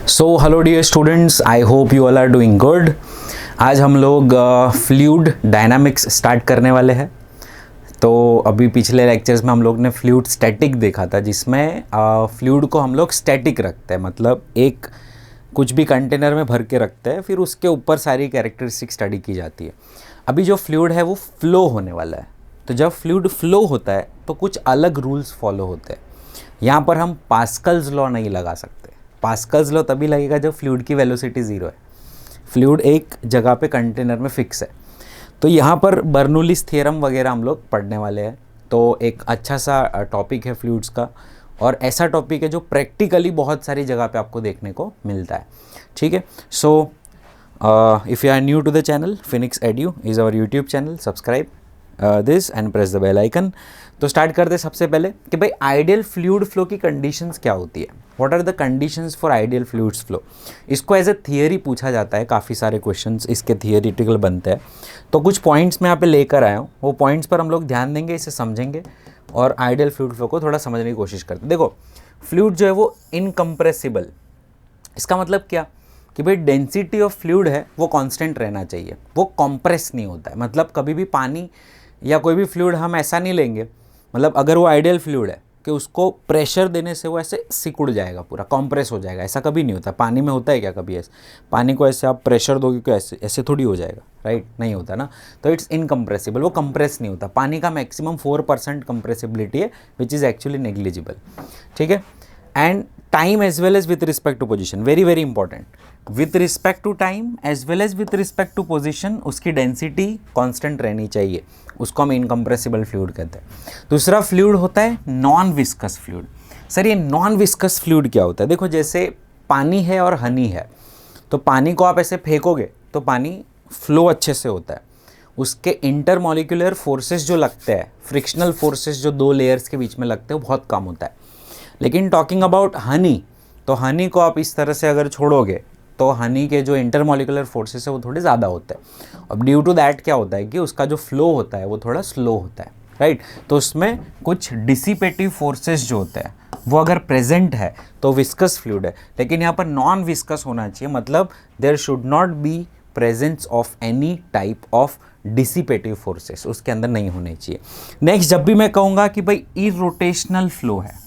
So hello dear students, I hope you all are doing good. आज हम लोग fluid dynamics start करने वाले हैं। तो अभी पिछले लेक्चर्स में हम लोग ने फ्लूइड स्टैटिक देखा था, जिसमें फ्लूइड को हम लोग स्टैटिक रखते हैं, मतलब एक कुछ भी कंटेनर में भर के रखते हैं, फिर उसके ऊपर सारी कैरेक्टरिस्टिक स्टडी की जाती है। अभी जो फ्लूइड है वो फ्लो होने वाला है। तो जब फ्लूइड फ्लो होता है तो कुछ अलग रूल्स फॉलो होते हैं। यहाँ पर हम पास्कल्स लॉ नहीं लगा सकते। पास्कल्स लॉ तभी लगेगा जब फ्लूइड की वेलोसिटी ज़ीरो है, फ्लूइड एक जगह पे कंटेनर में फिक्स है। तो यहाँ पर बर्नौलीज थ्योरम वगैरह हम लोग पढ़ने वाले हैं। तो एक अच्छा सा टॉपिक है फ्लूइड्स का, और ऐसा टॉपिक है जो प्रैक्टिकली बहुत सारी जगह पे आपको देखने को मिलता है। ठीक है, so if you are new to the channel, Phoenix Edu is our YouTube channel. Subscribe this and press the bell icon. तो स्टार्ट करते सबसे पहले कि भाई आइडियल फ्लूइड फ्लो की कंडीशंस क्या होती है, what are the conditions for ideal fluids flow. इसको एज ए थियरी पूछा जाता है, काफ़ी सारे क्वेश्चंस इसके थियरिटिकल बनते हैं। तो कुछ पॉइंट्स मैं यहाँ पे लेकर आया हूँ, वो पॉइंट्स पर हम लोग ध्यान देंगे, इसे समझेंगे और आइडियल फ्लूइड फ्लो को थोड़ा समझने की कोशिश करते हैं। देखो, फ्लूइड जो है वो इनकम्प्रेसिबल, इसका मतलब क्या कि भाई डेंसिटी ऑफ फ्लूइड है वो कांस्टेंट रहना चाहिए, वो कंप्रेस नहीं होता है। मतलब कभी भी पानी या कोई भी फ्लूइड हम ऐसा नहीं लेंगे, मतलब अगर वो आइडियल फ्लूइड है कि उसको प्रेशर देने से वो ऐसे सिकुड़ जाएगा, पूरा कंप्रेस हो जाएगा, ऐसा कभी नहीं होता। पानी में होता है क्या कभी ऐसे? पानी को ऐसे आप प्रेशर दोगे तो ऐसे ऐसे थोड़ी हो जाएगा, राइट? नहीं होता ना। तो इट्स इनकम्प्रेसिबल, वो कंप्रेस नहीं होता। पानी का मैक्सिमम 4% कंप्रेसिबिलिटी है, विच इज़ एक्चुअली नेग्लिजिबल। ठीक है, and time as well as with respect to position, very very important. With respect to time as well as with respect to position उसकी density constant रहनी चाहिए, उसको हम incompressible fluid कहते हैं। दूसरा फ्लूइड होता है नॉन विस्कस फ्लूइड। सर ये नॉन विस्कस फ्लूइड क्या होता है? देखो, जैसे पानी है और हनी है, तो पानी को आप ऐसे फेंकोगे तो पानी फ्लो अच्छे से होता है। उसके इंटरमॉलिक्यूलर फोर्सेस जो लगते हैं, फ्रिक्शनल फोर्सेस जो दो लेयर्स के बीच में लगते हैं, वो बहुत कम होता है। लेकिन टॉकिंग अबाउट हनी, तो हनी को आप इस तरह से अगर छोड़ोगे तो हनी के जो इंटरमॉलिक्यूलर फोर्सेस है वो थोड़े ज़्यादा होते हैं। अब ड्यू टू दैट क्या होता है कि उसका जो फ्लो होता है वो थोड़ा स्लो होता है, राइट? तो उसमें कुछ डिसिपेटिव फोर्सेस जो होते हैं वो अगर प्रेजेंट है तो विस्कस फ्लूइड है। लेकिन यहाँ पर नॉन विस्कस होना चाहिए, मतलब there should not be presence of any type of dissipative forces, उसके अंदर नहीं होने चाहिए। नेक्स्ट, जब भी मैं कहूँगा कि भाई इरोटेशनल फ्लो है,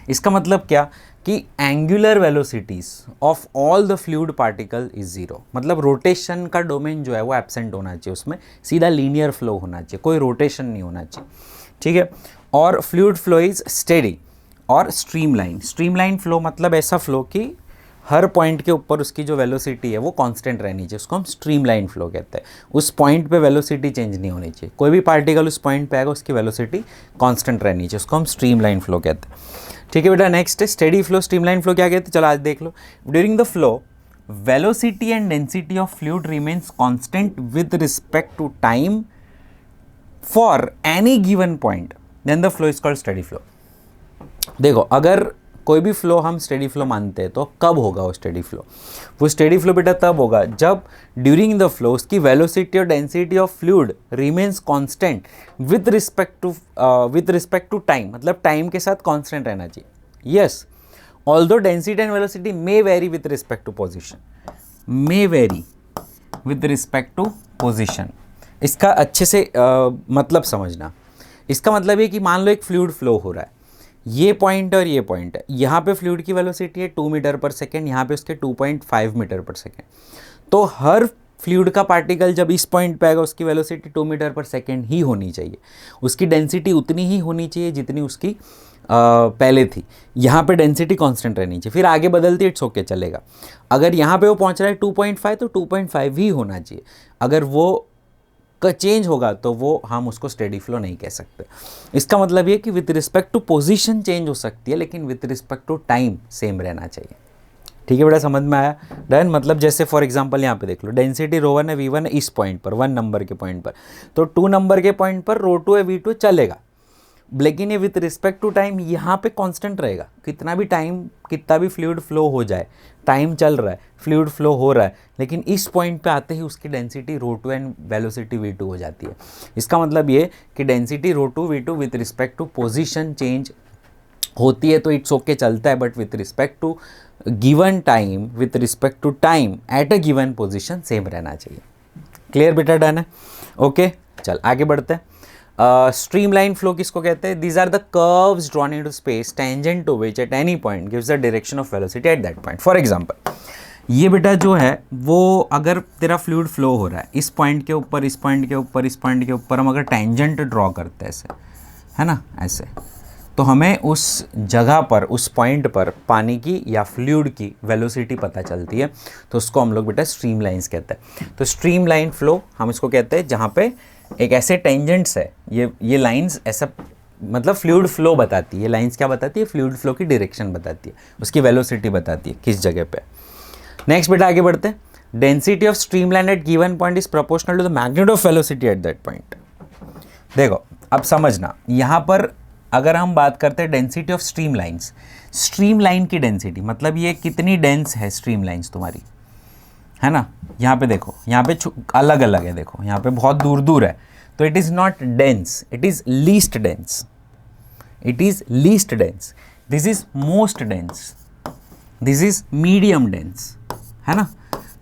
इसका मतलब क्या कि angular velocities of all the fluid particle is zero. मतलब रोटेशन का डोमेन जो है वो एब्सेंट होना चाहिए, उसमें सीधा लीनियर फ्लो होना चाहिए, कोई रोटेशन नहीं होना चाहिए। ठीक है, और फ्लूइड फ्लो इज स्टेडी और स्ट्रीमलाइन। स्ट्रीमलाइन फ्लो मतलब ऐसा फ्लो कि हर पॉइंट के ऊपर उसकी जो वेलोसिटी है वो कांस्टेंट रहनी चाहिए, उसको हम स्ट्रीमलाइन फ्लो कहते हैं। उस पॉइंट पे वेलोसिटी चेंज नहीं होनी चाहिए, कोई भी पार्टिकल उस पॉइंट पे आएगा उसकी वेलोसिटी कांस्टेंट रहनी चाहिए, उसको हम स्ट्रीमलाइन फ्लो कहते हैं। ठीक है बेटा, नेक्स्ट है स्टेडी फ्लो। स्ट्रीमलाइन फ्लो क्या कहते हैं, चलो आज देख लो। During the flow velocity and density of fluid remains constant with respect to time for any given point, then the flow is called steady flow. देखो, अगर कोई भी फ्लो हम स्टेडी फ्लो मानते हैं तो कब होगा वो स्टेडी फ्लो? वो स्टेडी फ्लो बेटा तब होगा जब ड्यूरिंग द फ्लो उसकी वेलोसिटी और density of fluid remains constant with respect to time, मतलब टाइम के साथ कांस्टेंट रहना चाहिए। Yes, although density and velocity may vary with respect to position, may vary with respect to position. इसका अच्छे से मतलब समझना। इसका मतलब ये कि मान लो एक फ्लूइड फ्लो हो रहा है, ये पॉइंट और ये पॉइंट है, यहाँ पे फ्लूइड की वेलोसिटी है 2 मीटर पर सेकेंड, यहाँ पे उसके 2.5 मीटर पर सेकेंड। तो हर फ्लूइड का पार्टिकल जब इस पॉइंट पे आएगा उसकी वेलोसिटी 2 मीटर पर सेकेंड ही होनी चाहिए, उसकी डेंसिटी उतनी ही होनी चाहिए जितनी उसकी पहले थी। यहाँ पे डेंसिटी कांस्टेंट रहनी चाहिए, फिर आगे बदलती इट्स ओके चलेगा। अगर यहाँ पे वो पहुँच रहा है 2.5 तो 2.5 ही होना चाहिए। अगर वो का चेंज होगा तो वो हम उसको स्टेडी फ्लो नहीं कह सकते। इसका मतलब ये कि with respect to position change हो सकती है, लेकिन with respect to time same रहना चाहिए। ठीक है बेटा, समझ में आया? डन। मतलब जैसे फॉर एग्जांपल यहाँ पे देख लो, डेंसिटी ρ1 है, V1 है इस पॉइंट पर, 1 नंबर के पॉइंट पर, तो 2 नंबर के पॉइंट पर ρ2 है, V2 चलेगा, लेकिन ये विथ रिस्पेक्ट टू टाइम यहाँ पे कांस्टेंट रहेगा। कितना भी टाइम, कितना भी फ्लूइड फ्लो हो जाए, टाइम चल रहा है, फ्लूइड फ्लो हो रहा है, लेकिन इस पॉइंट पे आते ही उसकी डेंसिटी ρ2 एंड वेलोसिटी V2 हो जाती है। इसका मतलब ये कि density ρ2 V2 with respect to position change होती है तो इट्स ओके चलता है, but with respect to given time with respect to time at a given position same रहना चाहिए। क्लियर बेटा, डन है? ओके, चल आगे बढ़ते हैं। स्ट्रीमलाइन फ्लो किसको कहते हैं? These are the curves drawn into space tangent to which at any point gives the direction of velocity at that point. For example, ये बेटा जो है वो अगर तेरा फ्लूइड फ्लो हो रहा है इस पॉइंट के ऊपर, इस पॉइंट के ऊपर, इस पॉइंट के ऊपर, हम अगर टेंजेंट ड्रॉ करते हैं ऐसे, है ना, ऐसे, तो हमें उस जगह पर, उस पॉइंट पर पानी की या फ्लूइड की वेलोसिटी पता चलती है। तो उसको हम लोग बेटा स्ट्रीम लाइन्स कहते हैं। तो स्ट्रीम लाइन फ्लो हम इसको कहते हैं जहाँ पे एक ऐसे टेंजेंट्स है, ये लाइन्स ऐसा, मतलब फ्लूइड फ्लो बताती है। ये लाइन्स क्या बताती है? फ्लूइड फ्लो की डायरेक्शन बताती है, उसकी वेलोसिटी बताती है किस जगह पे। नेक्स्ट बेटा आगे बढ़ते हैं। Density of streamline at given point is proportional to the magnitude of velocity at that point. देखो अब समझना, यहाँ पर अगर हम बात करते हैं density of stream lines, stream line की डेंसिटी मतलब ये कितनी डेंस है स्ट्रीम लाइन्स तुम्हारी, है ना। यहाँ पे देखो, यहाँ पे अलग अलग है, देखो यहाँ पे बहुत दूर दूर है, तो it is not dense, it is least dense, it is least dense. This is most dense, this is medium dense, है ना।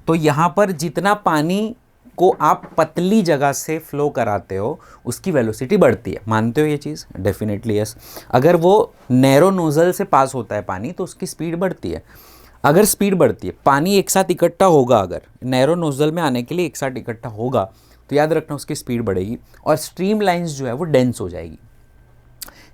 तो यहाँ पर जितना पानी को आप पतली जगह से फ्लो कराते हो उसकी वेलोसिटी बढ़ती है। मानते हो ये चीज़? Definitely yes. अगर वो नैरो नोजल से पास होता है पानी तो उसकी स्पीड बढ़ती है। अगर स्पीड बढ़ती है, पानी एक साथ इकट्ठा होगा, अगर नैरो नोजल में आने के लिए एक साथ इकट्ठा होगा तो याद रखना उसकी स्पीड बढ़ेगी और स्ट्रीम लाइन्स जो है वो डेंस हो जाएगी।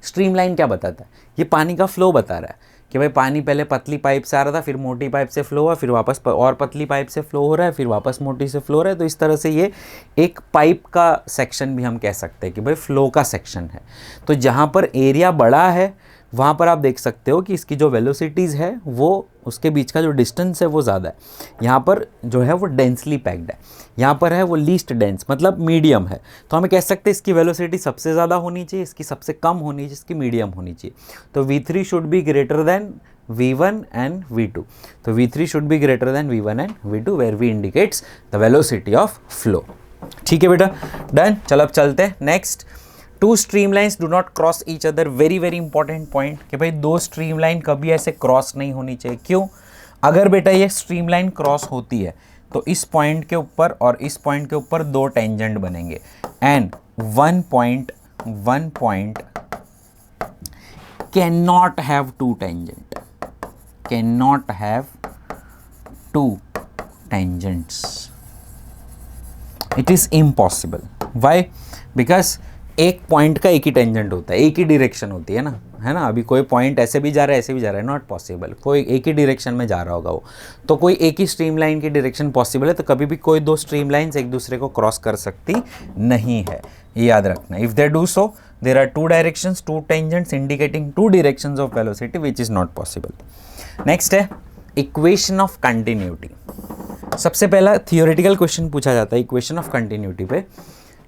स्ट्रीम लाइन क्या बताता है? ये पानी का फ्लो बता रहा है कि भाई पानी पहले पतली पाइप से आ रहा था, फिर मोटी पाइप से फ्लो हुआ, फिर वापस और पतली पाइप से फ्लो हो रहा है, फिर वापस मोटी से फ्लो हो रहा है। तो इस तरह से ये एक पाइप का सेक्शन भी हम कह सकते हैं कि भाई फ्लो का सेक्शन है। तो जहाँ पर एरिया बड़ा है वहाँ पर आप देख सकते हो कि इसकी जो वेलोसिटीज़ है वो उसके बीच का जो डिस्टेंस है वो ज़्यादा है। यहाँ पर जो है वो डेंसली पैक्ड है, यहाँ पर है वो लीस्ट डेंस, मतलब मीडियम है। तो हमें कह सकते हैं इसकी वेलोसिटी सबसे ज़्यादा होनी चाहिए, इसकी सबसे कम होनी चाहिए, इसकी मीडियम होनी चाहिए। तो V3 should be greater than V1 and V2। तो V3 should be greater than V1 and V2 where V indicates the velocity of flow. ठीक है बेटा, डन। चलो अब चलते हैं next. Two streamlines do not cross each other. Very very important point कि भाई दो स्ट्रीमलाइन कभी ऐसे क्रॉस नहीं होनी चाहिए। क्यों? अगर बेटा ये स्ट्रीमलाइन क्रॉस होती है तो इस पॉइंट के ऊपर और इस पॉइंट के ऊपर दो टेंजेंट बनेंगे and one point can not have two tangent, can not have two tangents. It is impossible. Why? Because एक पॉइंट का एक ही टेंजेंट होता है, एक ही डायरेक्शन होती है ना, है ना। अभी कोई पॉइंट ऐसे भी जा रहा है, ऐसे भी जा रहा है, नॉट पॉसिबल। कोई एक ही डायरेक्शन में जा रहा होगा वो, तो कोई एक ही स्ट्रीमलाइन की डायरेक्शन पॉसिबल है, तो कभी भी कोई दो स्ट्रीमलाइंस एक दूसरे को क्रॉस कर सकती नहीं है, ये याद रखना। If they do so there are two directions, two tangents indicating two directions of velocity which is not possible. Next है इक्वेशन ऑफ कंटिन्यूटी। सबसे पहला थियोरेटिकल क्वेश्चन पूछा जाता है इक्वेशन ऑफ कंटिन्यूटी पे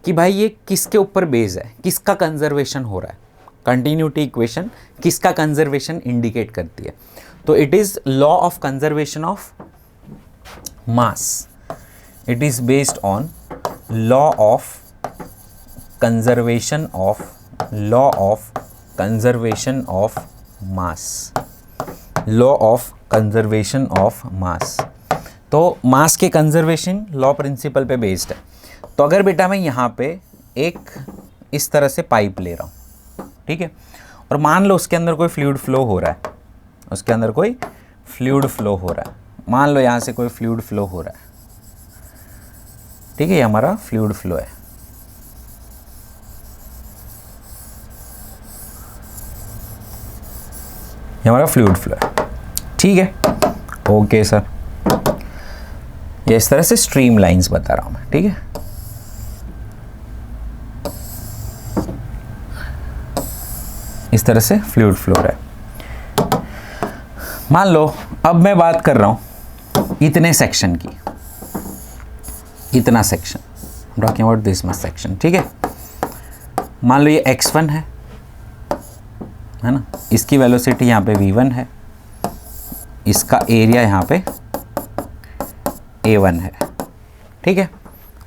कि भाई ये किसके ऊपर बेस है, किसका कंजर्वेशन हो रहा है। कंटिन्यूटी इक्वेशन किसका कंजर्वेशन इंडिकेट करती है? तो it is law of conservation of mass. It is based on law of conservation of mass, law of conservation of mass. तो मास के कंजर्वेशन लॉ प्रिंसिपल पे बेस्ड है। तो अगर बेटा मैं यहाँ पे एक इस तरह से पाइप ले रहा हूँ, ठीक है, और मान लो उसके अंदर कोई फ्लूइड फ्लो हो रहा है, उसके अंदर कोई फ्लूइड फ्लो हो रहा है, मान लो यहाँ से कोई फ्लूइड फ्लो हो रहा है, ठीक है, ये हमारा फ्लूइड फ्लो है। ये हमारा फ्लूइड फ्लो है, ठीक है, ओके सर। ये इस तरह से स्ट्रीम लाइंस बता रहा हूँ मैं, ठीक है। इस तरह से फ्लूइड फ्लो रहा है। मान लो अब मैं बात कर रहा हूं इतने सेक्शन की, इतना section, talking about this much section, ठीक है। मान लो ये x1 है ना, इसकी वेलोसिटी यहाँ पे v1 है, इसका एरिया यहाँ पे a1 है, ठीक है।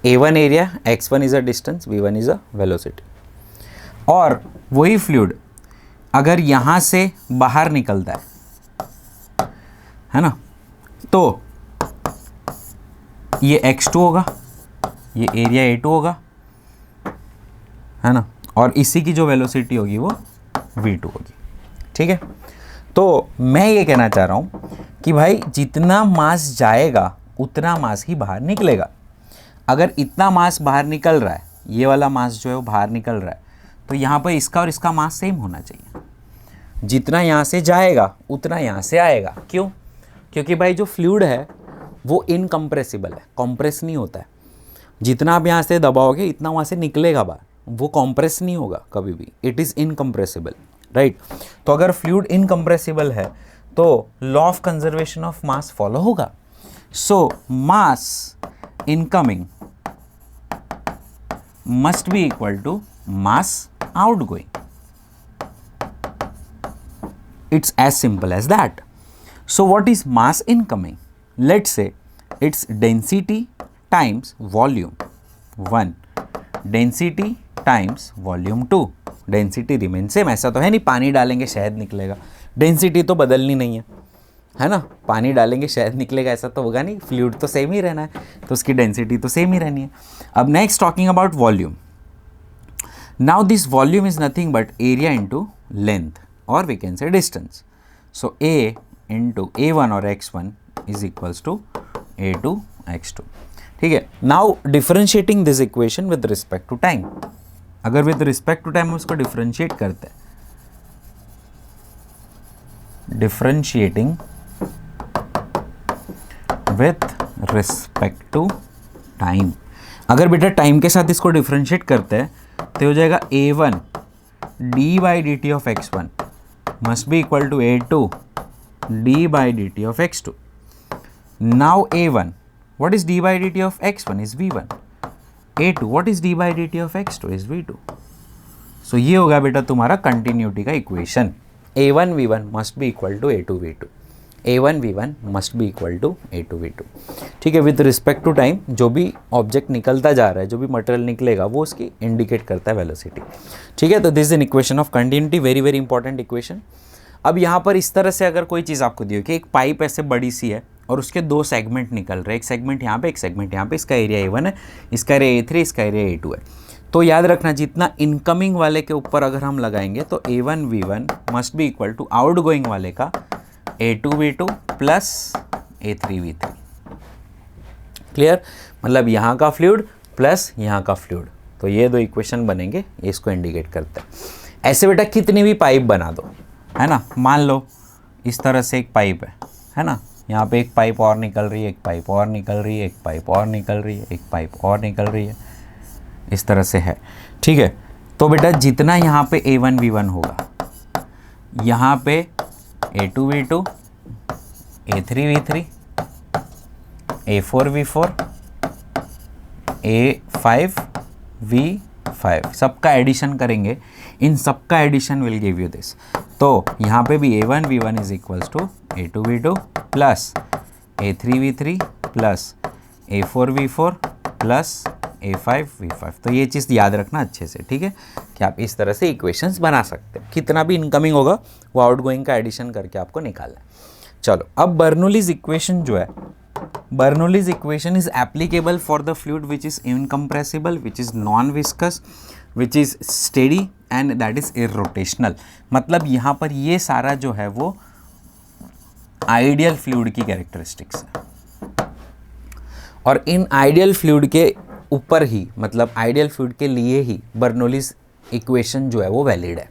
a1 area, x1 is a distance, v1 is a velocity. और वही फ्लूइड अगर यहाँ से बाहर निकलता है ना। तो ये x2 होगा, ये एरिया A2 होगा, है ना, और इसी की जो वेलोसिटी होगी वो v2 होगी। ठीक है, तो मैं ये कहना चाह रहा हूँ कि भाई जितना मास जाएगा उतना मास ही बाहर निकलेगा। अगर इतना मास बाहर निकल रहा है, ये वाला मास जो है वो बाहर निकल रहा है, तो यहाँ पर इसका और इसका मास सेम होना चाहिए। जितना यहाँ से जाएगा उतना यहाँ से आएगा। क्यों? क्योंकि भाई जो फ्लूइड है वो इनकम्प्रेसिबल है, कॉम्प्रेस नहीं होता है। जितना आप यहाँ से दबाओगे इतना वहाँ से निकलेगा बाहर, वो कॉम्प्रेस नहीं होगा कभी भी, इट इज़ इनकम्प्रेसिबल, राइट। तो अगर फ्लूइड इनकम्प्रेसिबल है तो law of conservation of mass follow होगा। सो मास incoming must be equal to mass outgoing. It's as simple as that. So what is mass incoming? Let's say it's density times volume 1, density times volume 2. Density remains same. ऐसा तो है नहीं पानी डालेंगे शहद निकलेगा, density तो बदलनी नहीं है ना। पानी डालेंगे शहद निकलेगा ऐसा तो होगा नहीं, फ्लूइड तो सेम ही रहना है, तो उसकी डेंसिटी तो सेम ही रहनी है। अब next talking about volume. Now this volume is nothing but area into length और we can say distance. So A into A1 और x1 is equals to A2 x2। ठीक है, now differentiating this equation with respect to time. अगर with respect to time उसको differentiate करते हैं, differentiating with respect to time, अगर बेटा time के साथ इसको डिफरेंशिएट करते हैं तो हो जाएगा A1 d by D t of x1 must be equal to A2 d by D t of x2। Now A1 what is d by D t of x1 is V1, A2 what is d by D t of x2 is V2। So ये होगा बेटा तुम्हारा continuity का equation, A1 V1 must be equal to A2 V2, A1 V1 must be equal to A2 V2। ठीक है, with respect to time जो भी object निकलता जा रहा है, जो भी मटेरियल निकलेगा वो उसकी इंडिकेट करता है वेलोसिटी। ठीक है, तो this is an equation of continuity, very very important equation. अब यहाँ पर इस तरह से अगर कोई चीज़ आपको दी हो कि एक पाइप ऐसे बड़ी सी है और उसके दो सेगमेंट निकल रहे हैं, एक सेगमेंट यहाँ पे, एक सेगमेंट यहाँ पे, इसका एरिया A1 है, इसका एरिया A3, इसका एरिया A2 है। तो याद रखना जितना इनकमिंग वाले के ऊपर अगर हम लगाएंगे तो A1 V1 must be equal to outgoing वाले का A2 V2 plus A3 V3। Clear? मतलब यहाँ का फ्लूइड प्लस यहाँ का फ्लूइड, तो ये दो इक्वेशन बनेंगे, इसको इंडिकेट करते हैं। ऐसे बेटा कितनी भी पाइप बना दो, है ना, मान लो इस तरह से एक पाइप है ना, यहाँ पे एक पाइप और निकल रही है, एक पाइप और निकल रही है, एक पाइप और निकल रही है, एक पाइप और निकल रही है, इस तरह से है। ठीक है, तो बेटा जितना यहाँ पे A1 V1 होगा, यहाँ पे A2 V2, A3 V3, A4 V4, A5 V5, सबका एडिशन करेंगे, इन सबका addition will give you this. तो यहाँ पे भी A1 V1 is equals to A2 V2 plus A3 V3 plus A4 V4 plus A5 V5। तो ये चीज़ याद रखना अच्छे से, ठीक है, कि आप इस तरह से इक्वेशंस बना सकते हैं। कितना भी इनकमिंग होगा वो आउटगोइंग का एडिशन करके आपको निकालना है। चलो, अब बर्नौलीज इक्वेशन जो है, Bernoulli's equation is applicable for the fluid which is incompressible, which is non viscous, which is steady and that is irrotational. मतलब यहाँ पर ये सारा जो है वो आइडियल फ्लूइड की कैरेक्टरिस्टिक्स है, और इन आइडियल फ्लूइड के ऊपर ही, मतलब आइडियल फ्लूइड के लिए ही बर्नौलीज इक्वेशन जो है वो वैलिड है।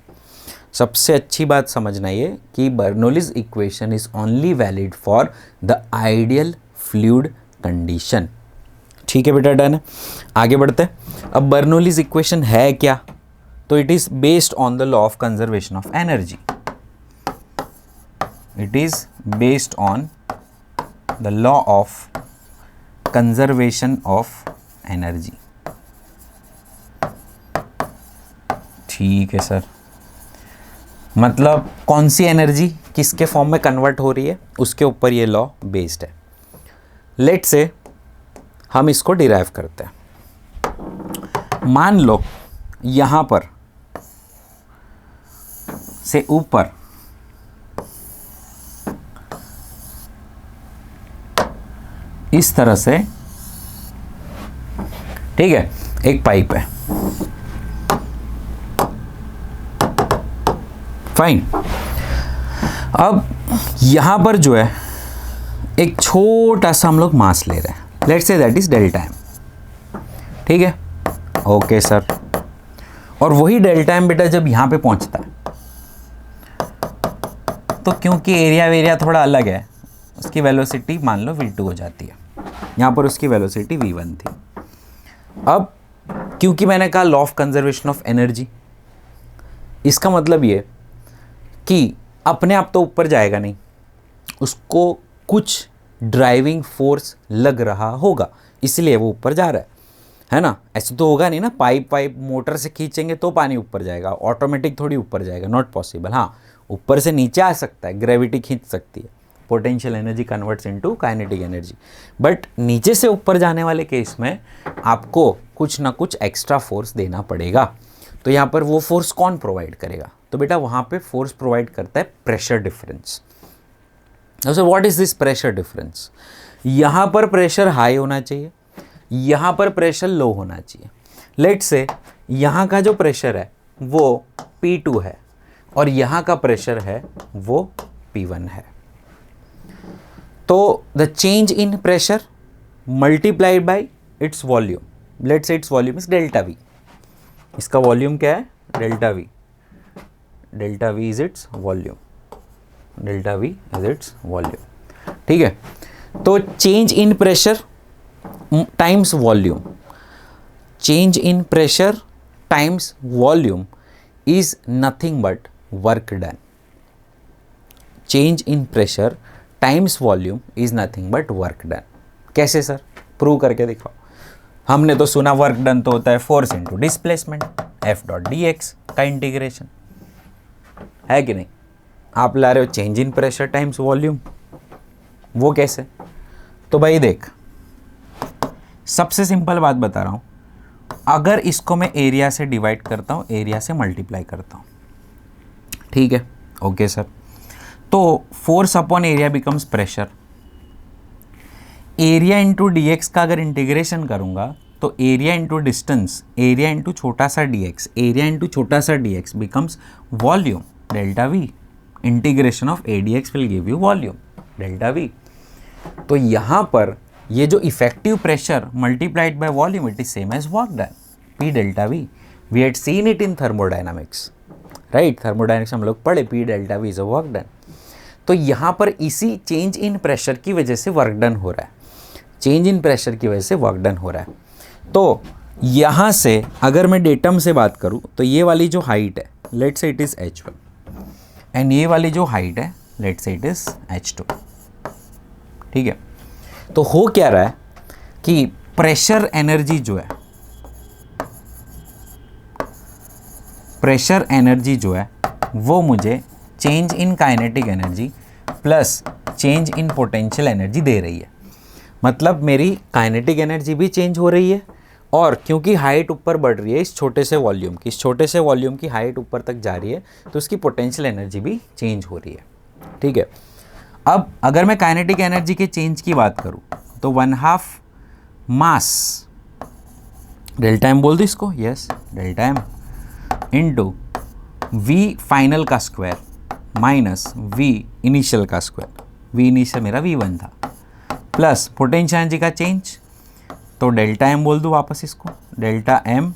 सबसे अच्छी बात समझना ये कि Bernoulli's equation is only valid for the ideal fluid condition. ठीक है बेटा, डन है। आगे बढ़ते हैं। अब बर्नौलीज इक्वेशन है क्या? तो it is based on the law of conservation of energy. It is based on the law of conservation of energy. ठीक है सर, मतलब कौन सी एनर्जी किसके फॉर्म में कन्वर्ट हो रही है उसके ऊपर ये लॉ बेस्ड है। लेट से हम इसको डिराइव करते हैं। मान लो यहाँ पर से ऊपर इस तरह से, ठीक है, एक पाइप है, फाइन। अब यहां पर जो है एक छोटा सा हम लोग मास ले रहे हैं, let's say that is delta M, ठीक है, ओके सर। और वही डेल्टा एम बेटा जब यहां पे पहुंचता है तो क्योंकि एरिया थोड़ा अलग है, उसकी वेलोसिटी मान लो v2 हो जाती है, यहां पर उसकी वेलोसिटी v1 थी। अब क्योंकि मैंने कहा law of conservation of energy, इसका मतलब ये कि अपने आप तो ऊपर जाएगा नहीं, उसको कुछ ड्राइविंग फोर्स लग रहा होगा, इसलिए वो ऊपर जा रहा है ना। ऐसे तो होगा नहीं ना, पाइप मोटर से खींचेंगे तो पानी ऊपर जाएगा, ऑटोमेटिक थोड़ी ऊपर जाएगा, नॉट पॉसिबल। हाँ, ऊपर से नीचे आ सकता है, ग्रेविटी खींच सकती है, potential energy converts into kinetic energy, but नीचे से ऊपर जाने वाले केस में आपको कुछ ना कुछ एक्स्ट्रा फोर्स देना पड़ेगा। तो यहाँ पर वो फोर्स कौन प्रोवाइड करेगा? तो बेटा वहाँ पे फोर्स प्रोवाइड करता है pressure difference. So what is this pressure difference? यहाँ पर प्रेशर हाई होना चाहिए, यहाँ पर प्रेशर लो होना चाहिए। लेट्स से यहाँ का जो प्रेशर है वो P2 है और यहाँ का प्रेशर है वो P1 है। तो the change in pressure multiplied bye its volume, let's say its volume is delta we. इसका वॉल्यूम क्या है? Delta we. Delta v is its volume, delta v is its volume, ठीक है। तो change in pressure times volume, change in pressure times volume is nothing but work done. Change in pressure times volume is nothing but work done. कैसे sir? Prove करके दिखाओ। हमने तो सुना work done तो होता है force into displacement, F dot D x का इंटीग्रेशन, है कि नहीं? आप ला रहे हो change in pressure times volume, वो कैसे? तो भाई देख, सबसे सिंपल बात बता रहा हूं, अगर इसको मैं एरिया से डिवाइड करता हूं, एरिया से मल्टीप्लाई करता हूं, ठीक है, ओके सर। तो force upon area becomes pressure. Area into d x का अगर इंटीग्रेशन करूंगा तो area into distance, area into छोटा सा डी एक्स, एरिया इंटू छोटा सा d x becomes volume, delta v. Integration of a d x will give you volume, delta v. तो यहाँ पर ये जो effective pressure multiplied by volume, it is same as work done, p delta we. We had seen it in thermodynamics, right? Thermodynamics हम लोग पढ़े, p delta v is a work done. तो यहाँ पर इसी चेंज इन प्रेशर की वजह से वर्क डन हो रहा है, चेंज इन प्रेशर की वजह से वर्क डन हो रहा है। तो यहाँ से अगर मैं डेटम से बात करूँ तो ये वाली जो हाइट है, लेट से इट इज़ h1, एंड ये वाली जो हाइट है, लेट से इट इज़ h2, ठीक है। तो हो क्या रहा है कि प्रेशर एनर्जी जो है, प्रेशर एनर्जी जो है वो मुझे change in kinetic energy plus change in potential energy दे रही है। मतलब मेरी काइनेटिक एनर्जी भी चेंज हो रही है, और क्योंकि हाइट ऊपर बढ़ रही है इस छोटे से वॉल्यूम की, इस छोटे से वॉल्यूम की हाइट ऊपर तक जा रही है, तो उसकी पोटेंशियल एनर्जी भी चेंज हो रही है, ठीक है। अब अगर मैं काइनेटिक एनर्जी के चेंज की बात करूं तो 1/2 मास, डेल्टा एम बोल दो इसको, yes, delta m into v final का स्क्वायर माइनस वी इनिशियल का स्क्वायर, वी इनिशियल मेरा V1 था, प्लस पोटेंशियल एनर्जी का चेंज, तो डेल्टा एम बोल दो वापस इसको, delta M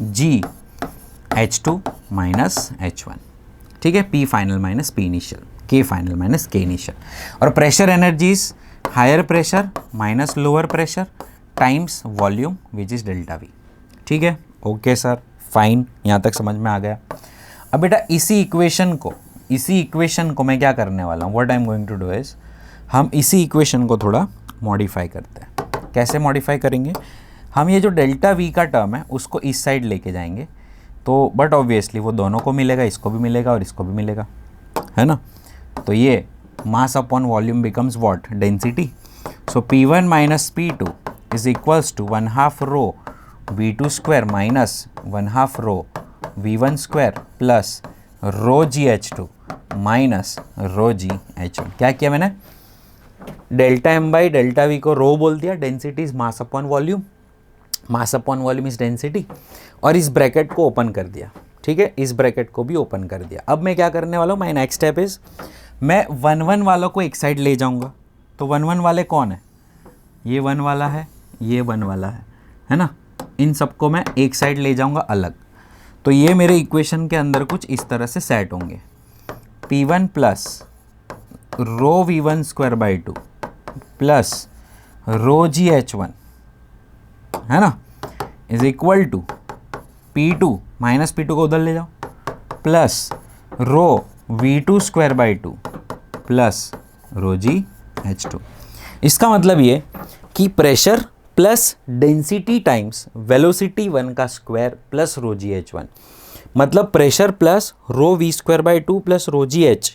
G H2 minus H1, ठीक है, P final minus P initial, K final minus K initial. और pressure energies higher pressure minus lower pressure times volume which is delta V, ठीक है, okay sir, fine, यहाँ तक समझ में आ गया। अब बेटा इसी इक्वेशन को मैं क्या करने वाला हूँ, what I am going to do is, हम इसी इक्वेशन को थोड़ा मॉडिफाई करते हैं। कैसे मॉडिफाई करेंगे? हम ये जो डेल्टा वी का टर्म है उसको इस साइड लेके जाएंगे, तो बट ऑब्वियसली वो दोनों को मिलेगा, इसको भी मिलेगा और इसको भी मिलेगा, है ना। तो ये mass upon volume becomes what, density. So P1 minus P2 is equals to 1/2 rho V2 square minus 1/2 rho V1 square plus rho GH2 minus rho GH1। क्या किया मैंने? Delta m by delta v को rho बोल दिया, density is mass upon volume, mass upon volume is density, और इस bracket को open कर दिया, ठीक है, इस ब्रैकेट को भी ओपन कर दिया। अब मैं क्या करने वाला हूँ, माय नेक्स्ट स्टेप इज मैं 1 1 वालों को एक साइड ले जाऊँगा। तो 1 1 वाले कौन है, ये 1 वाला है, ये 1 वाला है ना, इन सबको मैं एक साइड ले जाऊँगा अलग। तो ये मेरे इक्वेशन के अंदर कुछ इस तरह से सेट होंगे, P1 plus rho V1 square by 2 plus rho GH1 है ना is equal to P2 minus P2 को उधर ले जाओ plus rho V2 square by 2 plus rho GH2। इसका मतलब ये कि pressure plus density times velocity 1 का स्क्वायर प्लस रो GH1, मतलब pressure plus row V square by 2 plus row GH,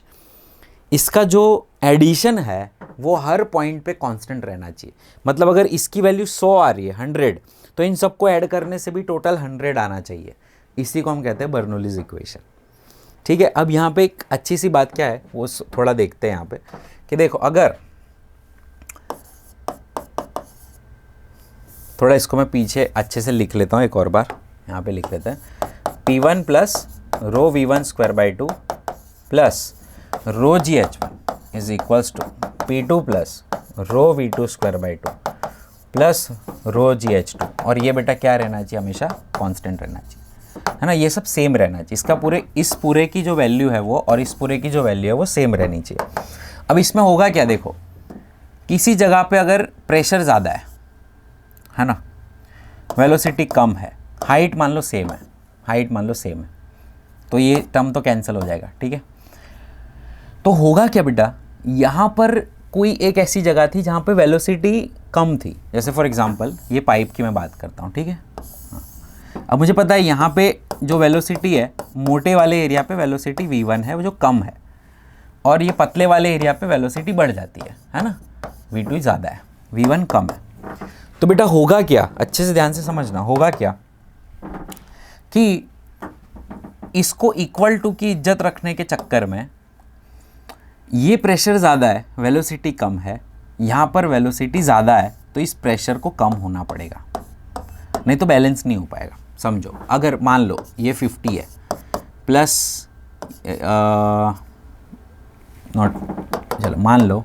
इसका जो एडिशन है वो हर पॉइंट पे कांस्टेंट रहना चाहिए। मतलब अगर इसकी वैल्यू 100 आ रही है 100, तो इन सबको ऐड करने से भी टोटल 100 आना चाहिए। इसी को हम कहते हैं बर्नौलीज इक्वेशन, ठीक है। अब यहाँ पे एक अच्छी सी बात क्या है वो थोड़ा देखते हैं यहाँ पे कि देखो, अगर थोड़ा इसको मैं पीछे अच्छे से लिख लेता हूँ, एक और बार यहाँ पे लिख लेते हैं, P1 plus rho V1 square by 2 plus rho GH1 is equals to P2 plus rho V2 square by 2 plus rho GH2, और ये बेटा क्या रहना चाहिए, हमेशा कांस्टेंट रहना चाहिए, है ना, ये सब सेम रहना चाहिए। इसका इस पूरे की जो वैल्यू है वो और इस पूरे की जो वैल्यू है वो सेम रहनी चाहिए। अब इसमें होगा क्या, देखो किसी जगह पे अगर प्रेशर ज़्यादा है ना, वेलोसिटी कम है, हाइट मान लो सेम है, हाइट मान लो सेम है, तो ये टर्म तो कैंसिल हो जाएगा, ठीक है। तो होगा क्या बेटा, यहाँ पर कोई एक ऐसी जगह थी जहाँ पे वेलोसिटी कम थी, जैसे फॉर एग्जांपल ये पाइप की मैं बात करता हूँ, ठीक है। हाँ, अब मुझे पता है यहाँ पे जो वेलोसिटी है, मोटे वाले एरिया पे वेलोसिटी V1 है वो जो कम है, और ये पतले वाले एरिया पे वेलोसिटी बढ़ जाती है ना, V2 ज़्यादा है, V1 कम है। तो बेटा होगा क्या, अच्छे से ध्यान से समझना, होगा क्या कि इसको इक्वल टू की इज्जत रखने के चक्कर में ये प्रेशर ज़्यादा है, वेलोसिटी कम है, यहाँ पर वेलोसिटी ज़्यादा है, तो इस प्रेशर को कम होना पड़ेगा, नहीं तो बैलेंस नहीं हो पाएगा। समझो, अगर मान लो ये 50 है प्लस चलो मान लो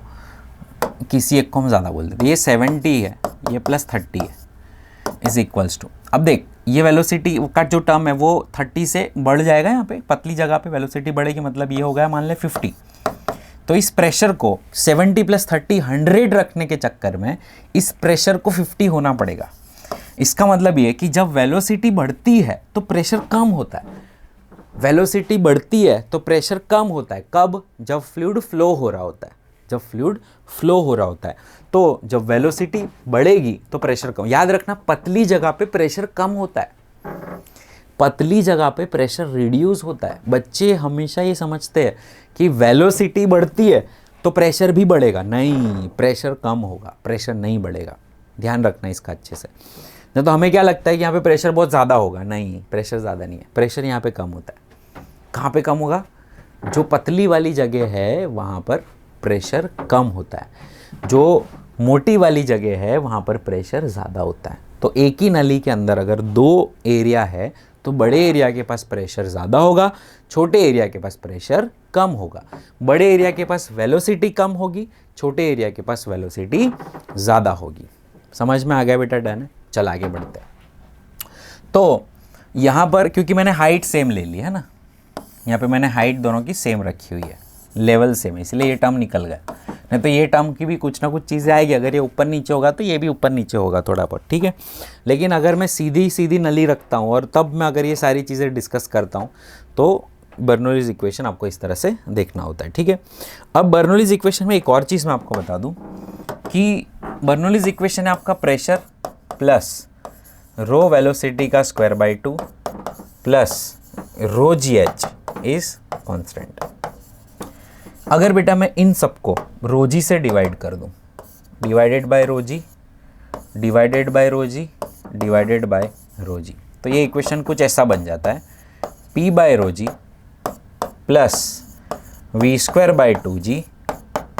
किसी एक को हम ज़्यादा बोल देते, ये 70 है, ये प्लस 30 है इज इक्वल्स टू, अब देख ये वेलोसिटी का जो टर्म है वो 30 से बढ़ जाएगा, यहाँ पे पतली जगह पे वेलोसिटी बढ़ेगी, मतलब ये हो गया मान ले 50। तो इस प्रेशर को 70 प्लस 30 100 रखने के चक्कर में इस प्रेशर को 50 होना पड़ेगा। इसका मतलब ये कि जब वेलोसिटी बढ़ती है तो प्रेशर कम होता है, वेलोसिटी बढ़ती है तो प्रेशर कम होता है, कब, जब फ्लूइड फ्लो हो रहा होता है, जब फ्लूइड फ्लो हो रहा होता है। तो जब वेलोसिटी बढ़ेगी तो प्रेशर कम, याद रखना पतली जगह पे प्रेशर कम होता है, पतली जगह पे प्रेशर रिड्यूस होता है। बच्चे हमेशा ये समझते हैं कि वेलोसिटी बढ़ती है तो प्रेशर भी बढ़ेगा, नहीं, प्रेशर कम होगा, प्रेशर नहीं बढ़ेगा, ध्यान रखना इसका अच्छे से। नहीं तो हमें क्या लगता है कि यहाँ पे प्रेशर बहुत ज़्यादा होगा, नहीं, प्रेशर ज़्यादा नहीं है, प्रेशर यहाँ पे कम होता है। कहाँ पे कम होगा, जो पतली वाली जगह है वहाँ पर प्रेशर कम होता है, जो मोटी वाली जगह है वहाँ पर प्रेशर ज़्यादा होता है। तो एक ही नली के अंदर अगर 2 एरिया है तो बड़े एरिया के पास प्रेशर ज़्यादा होगा, छोटे एरिया के पास प्रेशर कम होगा। बड़े एरिया के पास वेलोसिटी कम होगी, छोटे एरिया के पास वेलोसिटी ज़्यादा होगी। समझ में आ गया बेटा, डन है। चल आगे बढ़ते हैं। तो यहाँ पर क्योंकि मैंने हाइट सेम ले ली है ना, यहाँ पे मैंने हाइट दोनों की सेम रखी हुई है, लेवल सेम है, इसलिए ये टर्म निकल गया। नहीं तो ये टर्म की भी कुछ ना कुछ चीज़ें आएगी, अगर ये ऊपर नीचे होगा तो ये भी ऊपर नीचे होगा थोड़ा बहुत, ठीक है। लेकिन अगर मैं सीधी सीधी नली रखता हूँ और तब मैं अगर ये सारी चीज़ें डिस्कस करता हूँ तो बर्नौलीज इक्वेशन आपको इस तरह से देखना होता है, ठीक है। अब बर्नौलीज इक्वेशन में एक और चीज़ मैं आपको बता दूँ कि बर्नौलीज इक्वेशन है आपका प्रेशर प्लस रो वेलोसिटी का square by 2 plus row GH is constant. अगर बेटा मैं इन सबको रो जी से डिवाइड कर दूं, divided by rho g divided by rho g divided by rho g, तो ये इक्वेशन कुछ ऐसा बन जाता है, P by rho g plus V square by 2G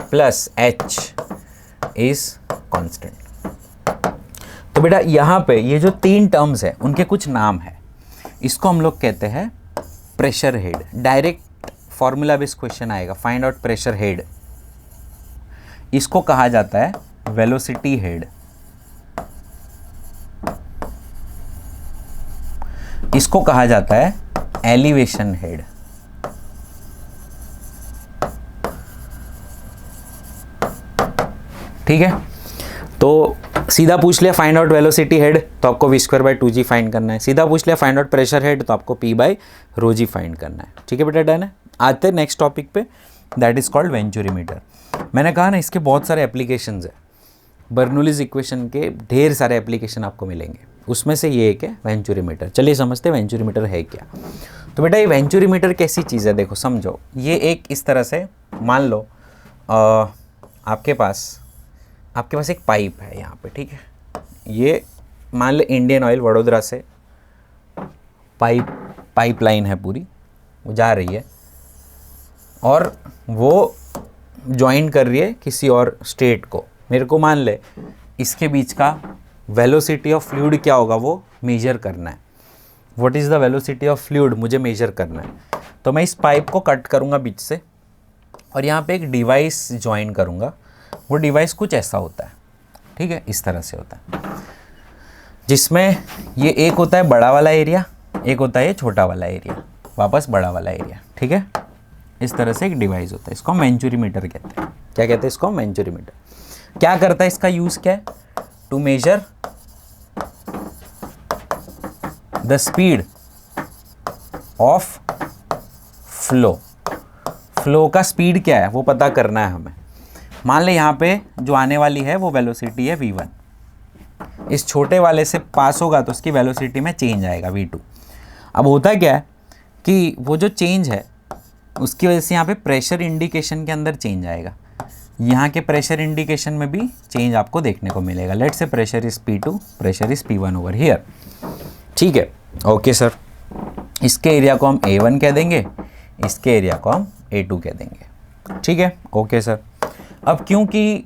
plus H is constant. तो बेटा यहाँ पे ये जो 3 टर्म्स है उनके कुछ नाम है, इसको हम लोग कहते हैं pressure head. Direct formula based question आएगा, फाइंड आउट प्रेशर हेड। इसको कहा जाता है वेलोसिटी हेड, इसको कहा जाता है एलिवेशन हेड। ठीक है, तो सीधा पूछ लिया फाइंड आउट वेलोसिटी हेड तो आपको v²/2g फाइंड करना है। सीधा पूछ लिया फाइंड आउट प्रेशर हेड तो आपको p/ρg फाइंड करना है। ठीक है बेटा, डन है। आते हैं नेक्स्ट टॉपिक पे, दैट इज कॉल्ड वेंचुरीमीटर। मैंने कहा ना इसके बहुत सारे एप्लीकेशंस है, बर्नौलीज इक्वेशन के ढेर सारे एप्लीकेशन आपको मिलेंगे, उसमें से ये एक है वेंचुरीमीटर। चलिए समझते हैं वेंचुरीमीटर है क्या। तो बेटा ये वेंचुरीमीटर कैसी चीज़ है, देखो समझो। ये एक इस तरह से मान लो आपके पास एक पाइप है यहाँ पे, ठीक है। ये मान लो इंडियन ऑयल वडोदरा से पाइपलाइन है पूरी, वो जा रही है और वो ज्वाइन कर रही है किसी और स्टेट को। मेरे को मान ले इसके बीच का वेलोसिटी ऑफ फ्लूइड क्या होगा वो मेजर करना है। What is the velocity of fluid मुझे मेजर करना है। तो मैं इस पाइप को कट करूँगा बीच से और यहाँ पे एक डिवाइस ज्वाइन करूँगा। वो डिवाइस कुछ ऐसा होता है, ठीक है, इस तरह से होता है, जिसमें ये एक होता है बड़ा वाला एरिया, एक होता है ये छोटा वाला एरिया, वापस बड़ा वाला एरिया। ठीक है, इस तरह से एक डिवाइस होता है, इसको हम वेंचुरीमीटर कहते हैं। क्या कहते हैं इसको? वेंचुरीमीटर। क्या करता है इसका यूज़ क्या है? To measure the speed of flow का स्पीड क्या है वो पता करना है हमें। मान ले यहाँ पे जो आने वाली है वो वेलोसिटी है v1, इस छोटे वाले से पास होगा तो उसकी वेलोसिटी में चेंज आएगा v2। अब होता क्या है कि वो जो चेंज है उसकी वजह से यहाँ पे प्रेशर इंडिकेशन के अंदर चेंज आएगा, यहाँ के प्रेशर इंडिकेशन में भी चेंज आपको देखने को मिलेगा। Let's say pressure is P2, pressure is P1 over here. ठीक है, ओके सर। इसके एरिया को हम A1 कह देंगे, इसके एरिया को हम A2 कह देंगे। ठीक है, ओके सर। अब क्योंकि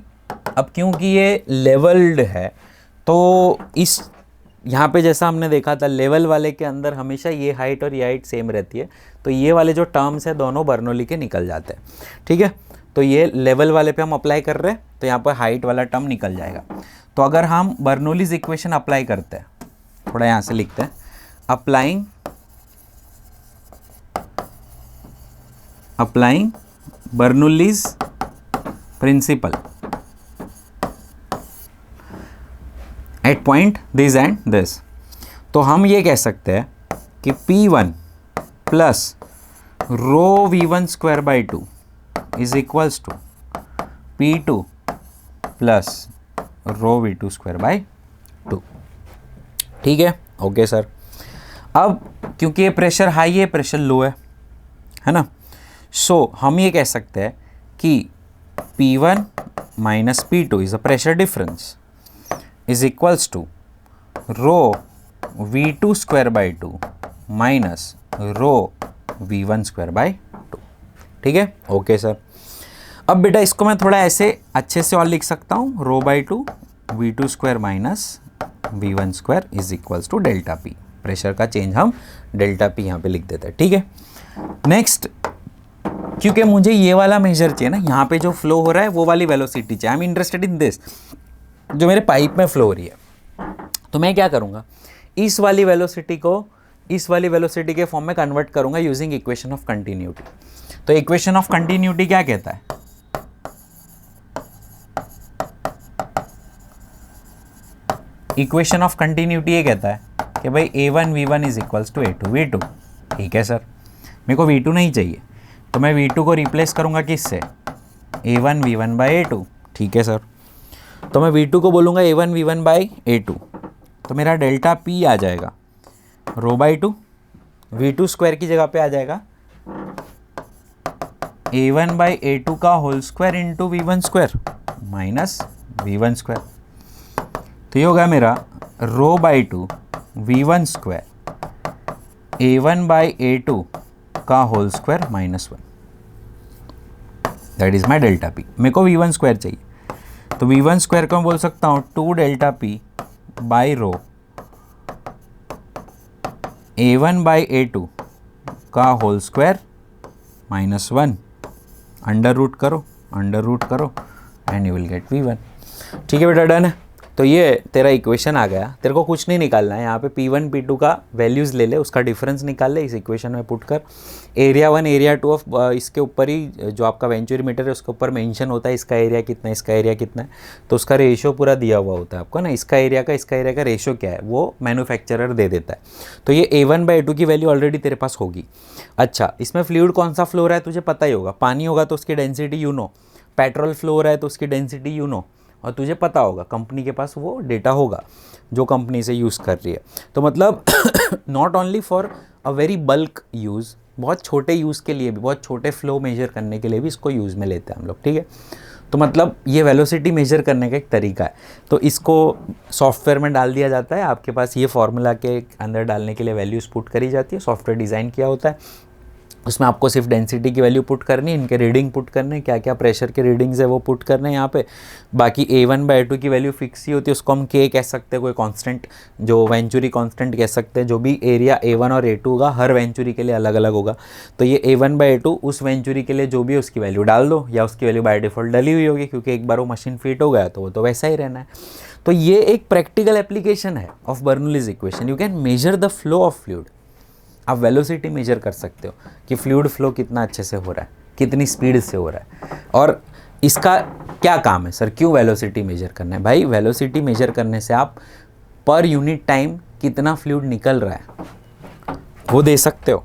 ये लेवल्ड है तो इस यहाँ पे जैसा हमने देखा था लेवल वाले के अंदर हमेशा ये हाइट और ये हाइट सेम रहती है, तो ये वाले जो टर्म्स है दोनों बर्नौली के निकल जाते हैं। ठीक है, तो ये लेवल वाले पे हम अप्लाई कर रहे हैं तो यहाँ पर हाइट वाला टर्म निकल जाएगा। तो अगर हम बर्नौलीज इक्वेशन अप्लाई करते हैं, थोड़ा यहाँ से लिखते हैं, applying Bernoulli's principle at point this and this, तो हम ये कह सकते हैं कि P1 plus ρv1² is equals to P2 plus ρv2²। ठीक है, ओके सर। अब क्योंकि ये प्रेशर हाई है, प्रेशर लो है ना, सो हम ये कह सकते हैं कि P1 minus P2 is a pressure difference is equals to ρv2² minus ρv1²। ठीक है, ओके सर। अब बेटा इसको मैं थोड़ा ऐसे अच्छे से और लिख सकता हूँ, ρ/2 v2² minus v1² is equals to delta p. Pressure का चेंज हम डेल्टा पी यहाँ पे लिख देते हैं। ठीक है, नेक्स्ट, क्योंकि मुझे ये वाला मेजर चाहिए ना, यहाँ पे जो फ्लो हो रहा है वो वाली वेलोसिटी चाहिए। I am interested in this, जो मेरे पाइप में फ्लो हो रही है। तो मैं क्या करूँगा, इस वाली वेलोसिटी को इस वाली वेलोसिटी के फॉर्म में कन्वर्ट करूँगा यूजिंग इक्वेशन ऑफ कंटिन्यूटी। तो इक्वेशन ऑफ कंटिन्यूटी क्या कहता है? इक्वेशन ऑफ कंटिन्यूटी ये कहता है कि भाई A1 V1 is equals to A2 V2। ठीक है सर, मेरे को V2 नहीं चाहिए तो मैं V2 को रिप्लेस करूँगा किससे? A1 V1 by A2। ठीक है सर, तो मैं V2 को बोलूँगा A1 V1 बाई A2, तो मेरा डेल्टा P आ जाएगा ρ/2, V2² की जगह पे आ जाएगा A1 बाई A2 का whole square into V1² minus V1²। तो ये होगा मेरा ρ/2 V1² A1 बाई A2 का whole square minus 1, that is my delta p. मेरे को V1² चाहिए, तो V1 स्क्वायर को मैं बोल सकता हूँ 2 delta P by rho A1 by A2 का होल स्क्वायर -1 अंडर रूट करो and you will gate V1। ठीक है बेटा, डन है। तो ये तेरा इक्वेशन आ गया, तेरे को कुछ नहीं निकालना है यहाँ पे, P1 P2 का वैल्यूज़ ले ले, उसका डिफरेंस निकाल ले, इस इक्वेशन में पुट कर। एरिया 1 एरिया 2 ऑफ इसके ऊपर ही जो आपका वेंचुरी मीटर है उसके ऊपर मेंशन होता है इसका एरिया कितना है, इसका एरिया कितना है, तो उसका रेशियो पूरा दिया हुआ होता है आपको ना, इसका एरिया का रेशियो क्या है वो मैन्युफैक्चरर दे देता है। तो ये A1 बाई A2 की वैल्यू ऑलरेडी तेरे पास होगी। अच्छा, इसमें फ्लूइड कौन सा फ्लो रहा है तुझे पता ही होगा, पानी होगा तो उसकी density you know, petrol flow हो रहा है तो उसकी डेंसिटी यू नो, और तुझे पता होगा, कंपनी के पास वो डेटा होगा जो कंपनी से यूज़ कर रही है। तो मतलब not only for a very bulk use, बहुत छोटे यूज़ के लिए भी, बहुत छोटे फ्लो मेजर करने के लिए भी इसको यूज़ में लेते हैं हम लोग। ठीक है, तो मतलब ये वेलोसिटी मेजर करने का एक तरीका है। तो इसको सॉफ्टवेयर में डाल दिया जाता है, आपके पास ये फॉर्मूला के अंदर डालने के लिए वैल्यूज़ पुट करी जाती है, सॉफ्टवेयर डिज़ाइन किया होता है, उसमें आपको सिर्फ डेंसिटी की वैल्यू पुट करनी है, इनके रीडिंग पुट करने, क्या क्या प्रेशर के रीडिंग्स है वो पुट करने हैं यहाँ पे। बाकी A1 बाई A2 की वैल्यू फिक्स ही होती है, उसको हम K कह सकते हैं, कोई कांस्टेंट जो वेंचुरी कांस्टेंट कह सकते हैं, जो भी एरिया A1 और A2 का हर वेंचुरी के लिए अलग अलग होगा। तो ये A1 बाई A2 उस वेंचुरी के लिए जो भी उसकी वैल्यू डाल दो, या उसकी वैल्यू बाय डिफ़ॉल्ट डली हुई होगी, क्योंकि एक बार वो मशीन फिट हो गया तो वो तो वैसा ही रहना है। तो ये एक प्रैक्टिकल एप्लीकेशन है of Bernoulli's equation. You can measure the flow of fluid, आप वेलोसिटी मेजर कर सकते हो कि फ्लूइड फ्लो कितना अच्छे से हो रहा है, कितनी स्पीड से हो रहा है। और इसका क्या काम है सर, क्यों वेलोसिटी मेजर करना है? भाई वेलोसिटी मेजर करने से आप पर यूनिट टाइम कितना फ्लूइड निकल रहा है वो दे सकते हो।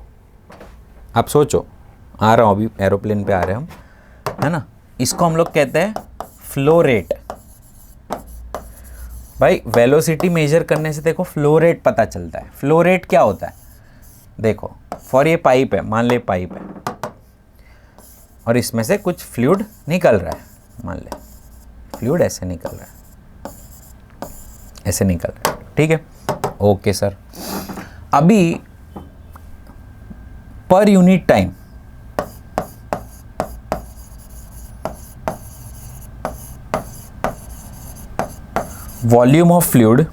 आप सोचो, आ रहा हूँ अभी, एरोप्लेन पे आ रहे हैं हम, है ना, इसको हम लोग कहते हैं फ्लो रेट। भाई वेलोसिटी मेजर करने से देखो फ्लो रेट पता चलता है। फ्लो रेट क्या होता है, देखो फॉर ये पाइप है, मान ले पाइप है और इसमें से कुछ फ्लूइड निकल रहा है, मान ले फ्लूइड ऐसे निकल रहा है, ऐसे निकल रहा है, ठीक है, ओके सर। अभी पर unit time volume of fluid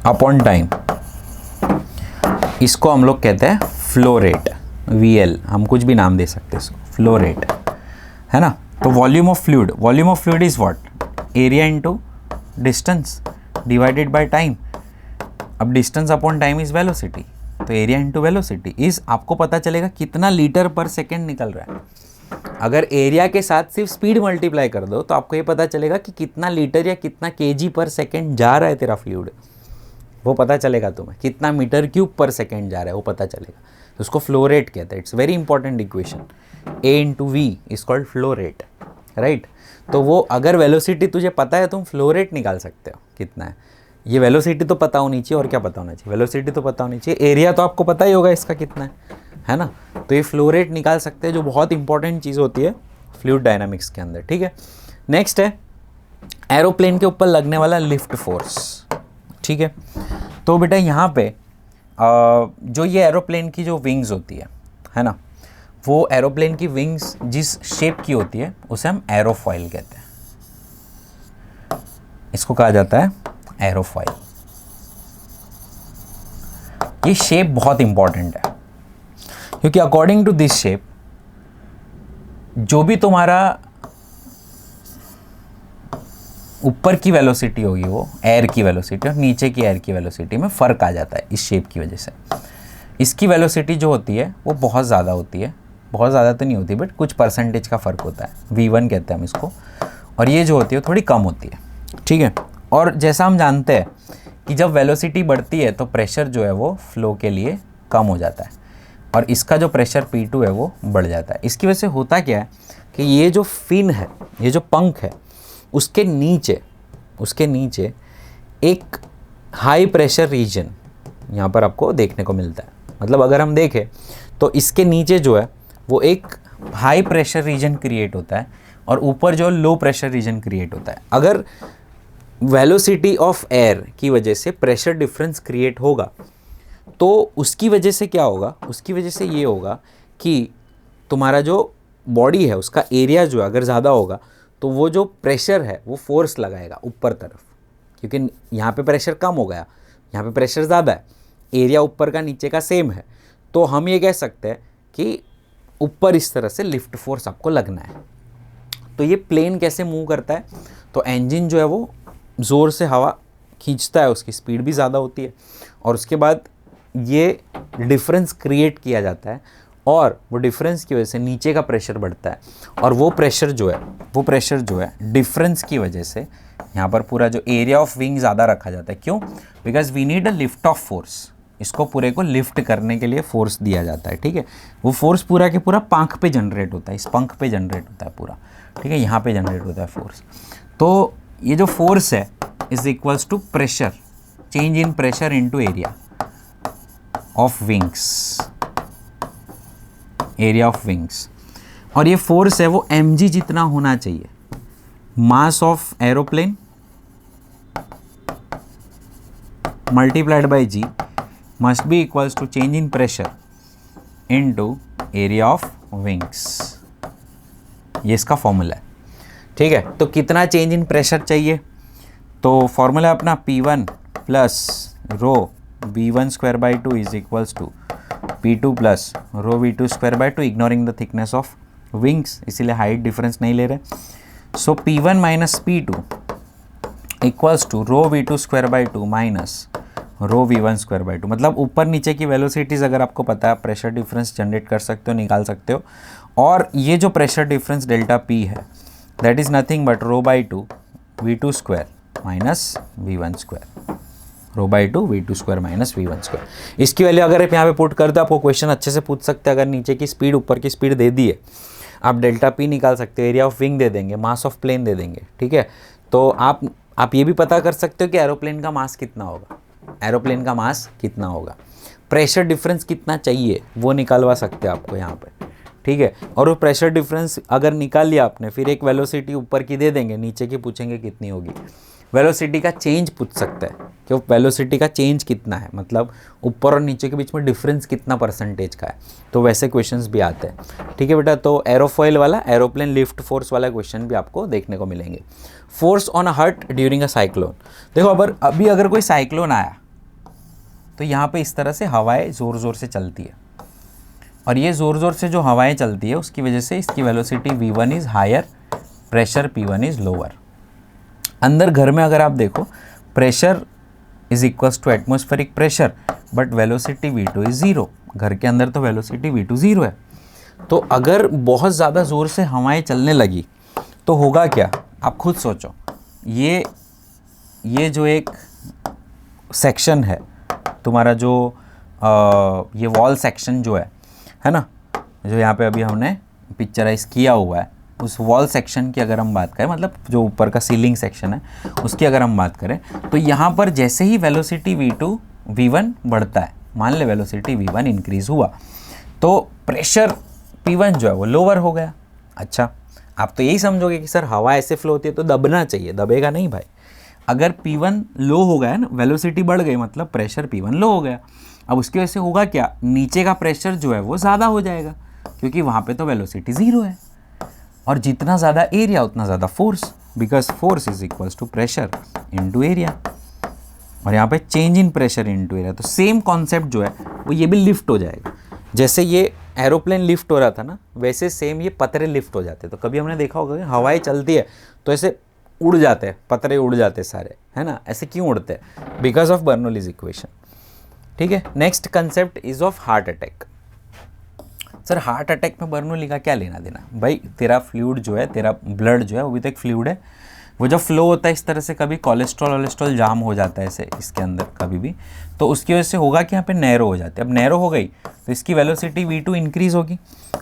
upon time, इसको हम लोग कहते हैं फ्लो रेट, VL, हम कुछ भी नाम दे सकते हैं इसको, फ्लो रेट, है ना। तो volume of fluid is what, area into distance divided by time. अब distance upon time is velocity, तो एरिया इनटू वेलोसिटी इज, आपको पता चलेगा कितना लीटर पर सेकेंड निकल रहा है। अगर एरिया के साथ सिर्फ स्पीड मल्टीप्लाई कर दो तो आपको ये पता चलेगा कि कितना लीटर या कितना kg पर सेकेंड जा रहा है तेरा फ्लूइड, वो पता चलेगा तुम्हें। कितना मीटर क्यूब पर सेकेंड जा रहा है वो पता चलेगा, तो उसको फ्लो रेट कहते हैं। It's very important equation, A into V is called flow rate, right. तो वो अगर वेलोसिटी तुझे पता है तुम फ्लो रेट निकाल सकते हो कितना है। ये वेलोसिटी तो पता होनी चाहिए, और क्या पता होना चाहिए, वेलोसिटी तो पता होनी चाहिए, एरिया तो आपको पता ही होगा इसका कितना है ना। तो ये फ्लो रेट निकाल सकते हैं, जो बहुत इंपॉर्टेंट चीज़ होती है फ्लूइड डायनामिक्स के अंदर, ठीक है। नेक्स्ट है एरोप्लेन के ऊपर लगने वाला लिफ्ट फोर्स, ठीक है। तो बेटा यहाँ पे जो ये एरोप्लेन की जो विंग्स होती है ना, वो एरोप्लेन की विंग्स जिस शेप की होती है उसे हम एरोफॉइल कहते हैं, इसको कहा जाता है एरोफॉइल। ये शेप बहुत इंपॉर्टेंट है, क्योंकि अकॉर्डिंग टू दिस शेप जो भी तुम्हारा ऊपर की वेलोसिटी होगी वो एयर की वेलोसिटी और नीचे की एयर की वेलोसिटी में फ़र्क आ जाता है इस शेप की वजह से। इसकी वेलोसिटी जो होती है वो बहुत ज़्यादा होती है, बहुत ज़्यादा तो नहीं होती बट कुछ परसेंटेज का फ़र्क होता है, V1 कहते हैं हम इसको, और ये जो होती है थोड़ी कम होती है, ठीक है। और जैसा हम जानते हैं कि जब वेलोसिटी बढ़ती है तो प्रेशर जो है वो फ्लो के लिए कम हो जाता है, और इसका जो प्रेशर P2 है वो बढ़ जाता है। इसकी वजह से होता क्या है कि ये जो फिन है, ये जो पंख है, उसके नीचे एक हाई प्रेशर रीजन यहाँ पर आपको देखने को मिलता है। मतलब अगर हम देखें तो इसके नीचे जो है वो एक हाई प्रेशर रीजन क्रिएट होता है और ऊपर जो लो प्रेशर रीजन क्रिएट होता है। अगर वेलोसिटी ऑफ एयर की वजह से प्रेशर डिफरेंस क्रिएट होगा तो उसकी वजह से क्या होगा, उसकी वजह से ये होगा कि तुम्हारा जो बॉडी है उसका एरिया जो है अगर ज़्यादा होगा तो वो जो प्रेशर है वो फोर्स लगाएगा ऊपर तरफ, क्योंकि यहाँ पे प्रेशर कम हो गया, यहाँ पे प्रेशर ज़्यादा है, एरिया ऊपर का नीचे का सेम है, तो हम ये कह सकते हैं कि ऊपर इस तरह से लिफ्ट फोर्स आपको लगना है। तो ये प्लेन कैसे मूव करता है, तो इंजन जो है वो ज़ोर से हवा खींचता है, उसकी स्पीड भी ज़्यादा होती है, और उसके बाद ये डिफरेंस क्रिएट किया जाता है, और वो डिफरेंस की वजह से नीचे का प्रेशर बढ़ता है, और वो प्रेशर जो है डिफरेंस की वजह से यहाँ पर पूरा जो एरिया ऑफ विंग ज़्यादा रखा जाता है। क्यों? Because we need a lift of force, इसको पूरे को लिफ्ट करने के लिए फोर्स दिया जाता है, ठीक है। वो फोर्स पूरा के पूरा पंख पे जनरेट होता है, इस पंख पे जनरेट होता है पूरा, ठीक है, यहाँ पे जनरेट होता है फोर्स। तो ये जो फोर्स है is equals to pressure, change in pressure into area of wings, area of wings. और ये फोर्स है वो mg जितना होना चाहिए, mass of aeroplane multiplied by g must be equals to change in pressure into area of wings. ये इसका formula है, ठीक है। तो कितना चेंज इन प्रेशर चाहिए, तो फॉर्मूला अपना P1 plus rho V1 square by 2 is equals to P2 plus rho V2 square by 2, ignoring the thickness of wings, इसीलिए हाइट डिफरेंस नहीं ले रहे। So P1 minus P2 equals to rho V2 square by 2 minus rho V1 square by 2। मतलब ऊपर नीचे की velocities अगर आपको पता है, प्रेशर डिफरेंस जनरेट कर सकते हो, निकाल सकते हो। और ये जो प्रेशर डिफरेंस डेल्टा P है that is nothing but rho by 2 V2 square minus V1 square, rho by 2 V2 square minus V1 square. इसकी वैल्यू अगर आप यहाँ पे पुट कर दो, आपको क्वेश्चन अच्छे से पूछ सकते हैं। अगर नीचे की स्पीड ऊपर की स्पीड दे दी है, आप डेल्टा P निकाल सकते हो, एरिया ऑफ विंग दे देंगे, मास ऑफ प्लेन दे देंगे, ठीक है। तो आप ये भी पता कर सकते हो कि एरोप्लेन का मास कितना होगा, एरोप्लेन का मास कितना होगा, प्रेशर डिफरेंस कितना चाहिए वो निकालवा सकते हैं आपको यहाँ पे, ठीक है। और वो प्रेशर डिफरेंस अगर निकाल लिया आपने, फिर एक वेलोसिटी ऊपर की दे देंगे, नीचे की पूछेंगे कितनी होगी। वेलोसिटी का चेंज पूछ सकते हैं कि वो वेलोसिटी का चेंज कितना है, मतलब ऊपर और नीचे के बीच में डिफरेंस कितना परसेंटेज का है। तो वैसे क्वेश्चंस भी आते हैं, ठीक है बेटा। तो एरोफॉइल वाला, एरोप्लेन लिफ्ट फोर्स वाला क्वेश्चन भी आपको देखने को मिलेंगे। Force on a hut during a cyclone. देखो अभी अगर कोई साइक्लोन आया तो यहाँ पे इस तरह से हवाएं ज़ोर ज़ोर से चलती है, और ये ज़ोर ज़ोर से जो हवाएं चलती है उसकी वजह से इसकी velocity V1 is higher, pressure P1 is lower. अंदर घर में अगर आप देखो, pressure is equals to atmospheric pressure, but velocity V2 is zero. घर के अंदर तो वेलोसिटी V2 ज़ीरो है। तो अगर बहुत ज़्यादा ज़ोर से हवाएं चलने लगी तो होगा क्या, आप खुद सोचो। ये जो एक सेक्शन है तुम्हारा, जो ये वॉल सेक्शन जो है ना, जो यहाँ पे अभी हमने पिक्चराइज किया हुआ है, उस वॉल सेक्शन की अगर हम बात करें, मतलब जो ऊपर का सीलिंग सेक्शन है उसकी अगर हम बात करें, तो यहाँ पर जैसे ही वेलोसिटी V1 बढ़ता है, मान ले वेलोसिटी V1 इंक्रीज़ हुआ, तो प्रेशर P1 जो है वो लोअर हो गया। अच्छा, आप तो यही समझोगे कि सर हवा ऐसे फ्लो होती है तो दबना चाहिए, दबेगा नहीं भाई। अगर P1 लो हो गया ना, वेलोसिटी बढ़ गई, मतलब प्रेशर P1 लो हो गया। अब उसकी वजह से होगा क्या, नीचे का प्रेशर जो है वो ज़्यादा हो जाएगा, क्योंकि वहाँ पे तो वेलोसिटी ज़ीरो है, और जितना ज़्यादा एरिया उतना ज़्यादा force, because force is equals to pressure into area, और यहाँ पे change in pressure into area. तो सेम कॉन्सेप्ट जो है वो ये भी लिफ्ट हो जाएगा। जैसे ये एरोप्लेन लिफ्ट हो रहा था ना, वैसे सेम ये पतरे लिफ्ट हो जाते। तो कभी हमने देखा होगा कि हवाएं चलती है तो ऐसे उड़ जाते हैं, पतरे उड़ जाते सारे, है ना। ऐसे क्यों उड़ते हैं, बिकॉज ऑफ बर्नौलीज इक्वेशन, ठीक है। Next concept is of heart attack. Sir heart attack में बर्नौली का क्या लेना देना, भाई तेरा फ्लूइड जो है, तेरा ब्लड जो है वो भी तो एक फ्लूइड है, वो जब फ्लो होता है इस तरह से, कभी कोलेस्ट्रॉल जाम हो जाता है ऐसे इसके अंदर कभी भी, तो उसकी वजह से होगा कि यहाँ पे नैरो हो जाते हैं। अब नैरो हो गई तो इसकी वेलोसिटी V2 इंक्रीज़ होगी,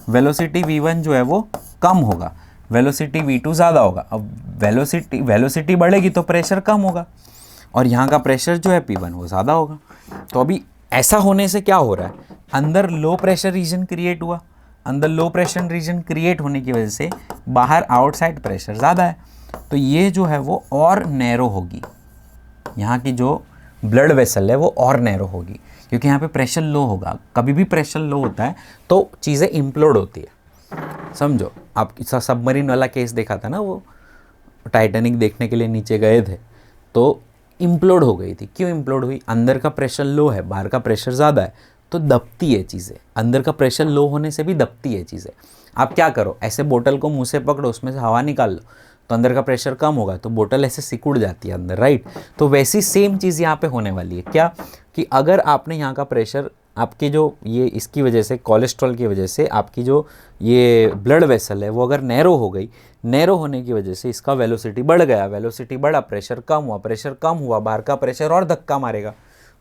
वेलोसिटी V1 जो है वो कम होगा, वेलोसिटी V2 ज़्यादा होगा। अब वेलोसिटी बढ़ेगी तो प्रेशर कम होगा, और यहाँ का प्रेशर जो है P1 वो ज़्यादा होगा। तो अभी ऐसा होने से क्या हो रहा है, अंदर लो प्रेशर रीजन क्रिएट हुआ, अंदर लो प्रेशर रीजन क्रिएट होने की वजह से बाहर आउटसाइड प्रेशर ज़्यादा है, तो ये जो है वो और नैरो होगी, यहाँ की जो ब्लड वेसल है वो और नैरो होगी, क्योंकि यहाँ पे प्रेशर लो होगा। कभी भी प्रेशर लो होता है तो चीज़ें इम्प्लोड होती है। समझो, आप सबमरीन वाला केस देखा था ना, वो टाइटैनिक देखने के लिए नीचे गए थे तो इम्प्लोड हो गई थी। क्यों इम्प्लोड हुई? अंदर का प्रेशर लो है, बाहर का प्रेशर ज़्यादा है, तो दबती है चीज़ें। अंदर का प्रेशर लो होने से भी दबती है चीज़ें। आप क्या करो, ऐसे बोतल को मुंह से पकड़ो, उसमें से हवा निकाल लो, तो अंदर का प्रेशर कम होगा, तो बोतल ऐसे सिकुड़ जाती है अंदर, राइट। तो वैसी सेम चीज़ यहाँ पे होने वाली है। क्या कि अगर आपने यहाँ का प्रेशर, आपके जो ये इसकी वजह से, कोलेस्ट्रॉल की वजह से आपकी जो ये ब्लड वेसल है वो अगर नैरो हो गई, नैरो होने की वजह से इसका वेलोसिटी बढ़ गया, वेलोसिटी बढ़ा, प्रेशर कम हुआ, प्रेशर कम हुआ, बाहर का प्रेशर और धक्का मारेगा,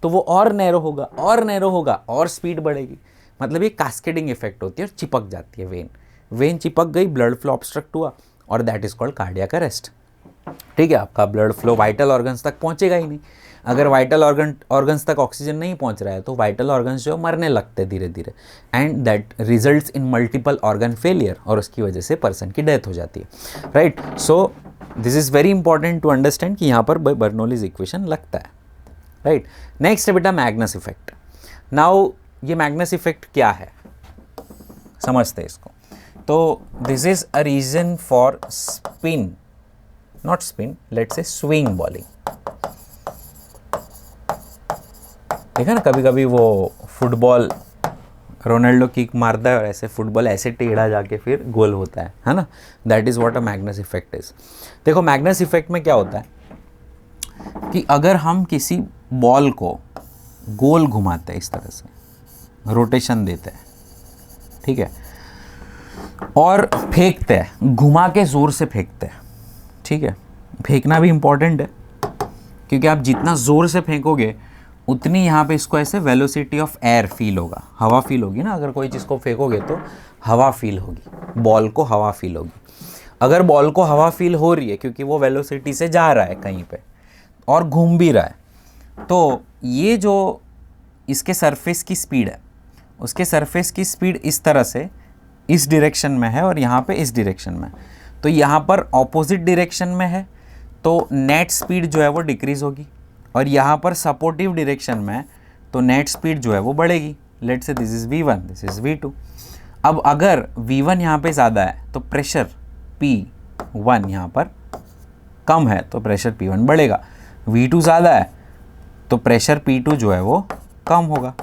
तो वो और नैरो होगा, और नैरो होगा, और स्पीड बढ़ेगी। मतलब ये कास्केडिंग इफेक्ट होती है और चिपक जाती है वेन। वेन चिपक गई, ब्लड फ्लो ऑब्स्ट्रक्ट हुआ, और that is called cardiac arrest. ठीक है, आपका ब्लड फ्लो वाइटल ऑर्गन्स तक पहुंचेगा ही नहीं। अगर वाइटल ऑर्गन्स तक ऑक्सीजन नहीं पहुंच रहा है तो वाइटल ऑर्गन्स जो मरने लगते हैं धीरे धीरे, and that results in multiple organ failure, और उसकी वजह से पर्सन की डेथ हो जाती है, right. So this is very important to understand कि यहाँ पर बर्नौलीज इक्वेशन लगता है, राइट। नेक्स्ट है बेटा मैग्नस इफेक्ट। नाउ ये मैग्नस इफेक्ट क्या है, समझते हैं इसको। तो this is a reason for spin, not spin, let's say swing bowling. देखा ना, कभी कभी वो फुटबॉल रोनाल्डो किक मारता है और ऐसे फुटबॉल ऐसे टेढ़ा जाके फिर गोल होता है ना। That is what a Magnus effect is. देखो मैग्नस इफेक्ट में क्या होता है कि अगर हम किसी बॉल को गोल घुमाते हैं, इस तरह से रोटेशन देते हैं, ठीक है, और फेंकते हैं, घुमा के ज़ोर से फेंकते हैं, ठीक है। फेंकना भी इम्पॉर्टेंट है, क्योंकि आप जितना ज़ोर से फेंकोगे उतनी यहाँ पे इसको ऐसे वेलोसिटी ऑफ एयर फील होगा, हवा फील होगी ना। अगर कोई चीज़ को फेंकोगे तो हवा फील होगी, बॉल को हवा फील होगी। अगर बॉल को हवा फील हो रही है क्योंकि वो वेलोसिटी से जा रहा है कहीं पे और घूम भी रहा है, तो ये जो इसके सरफेस की स्पीड है, उसके सरफेस की स्पीड इस तरह से इस डायरेक्शन में है और यहाँ पे इस डायरेक्शन में, तो यहाँ पर ऑपोजिट डायरेक्शन में है तो नेट स्पीड जो है वो डिक्रीज़ होगी, और यहाँ पर सपोर्टिव डायरेक्शन में तो नेट स्पीड जो है वो बढ़ेगी। Let's say this is V1, this is V2। अब अगर V1 यहाँ पे ज़्यादा है तो प्रेशर P1 यहाँ पर कम है तो प्रेशर P1 बढ़ेगा। V2 ज़्यादा है तो प्रेशर P2 जो है वो कम होगा।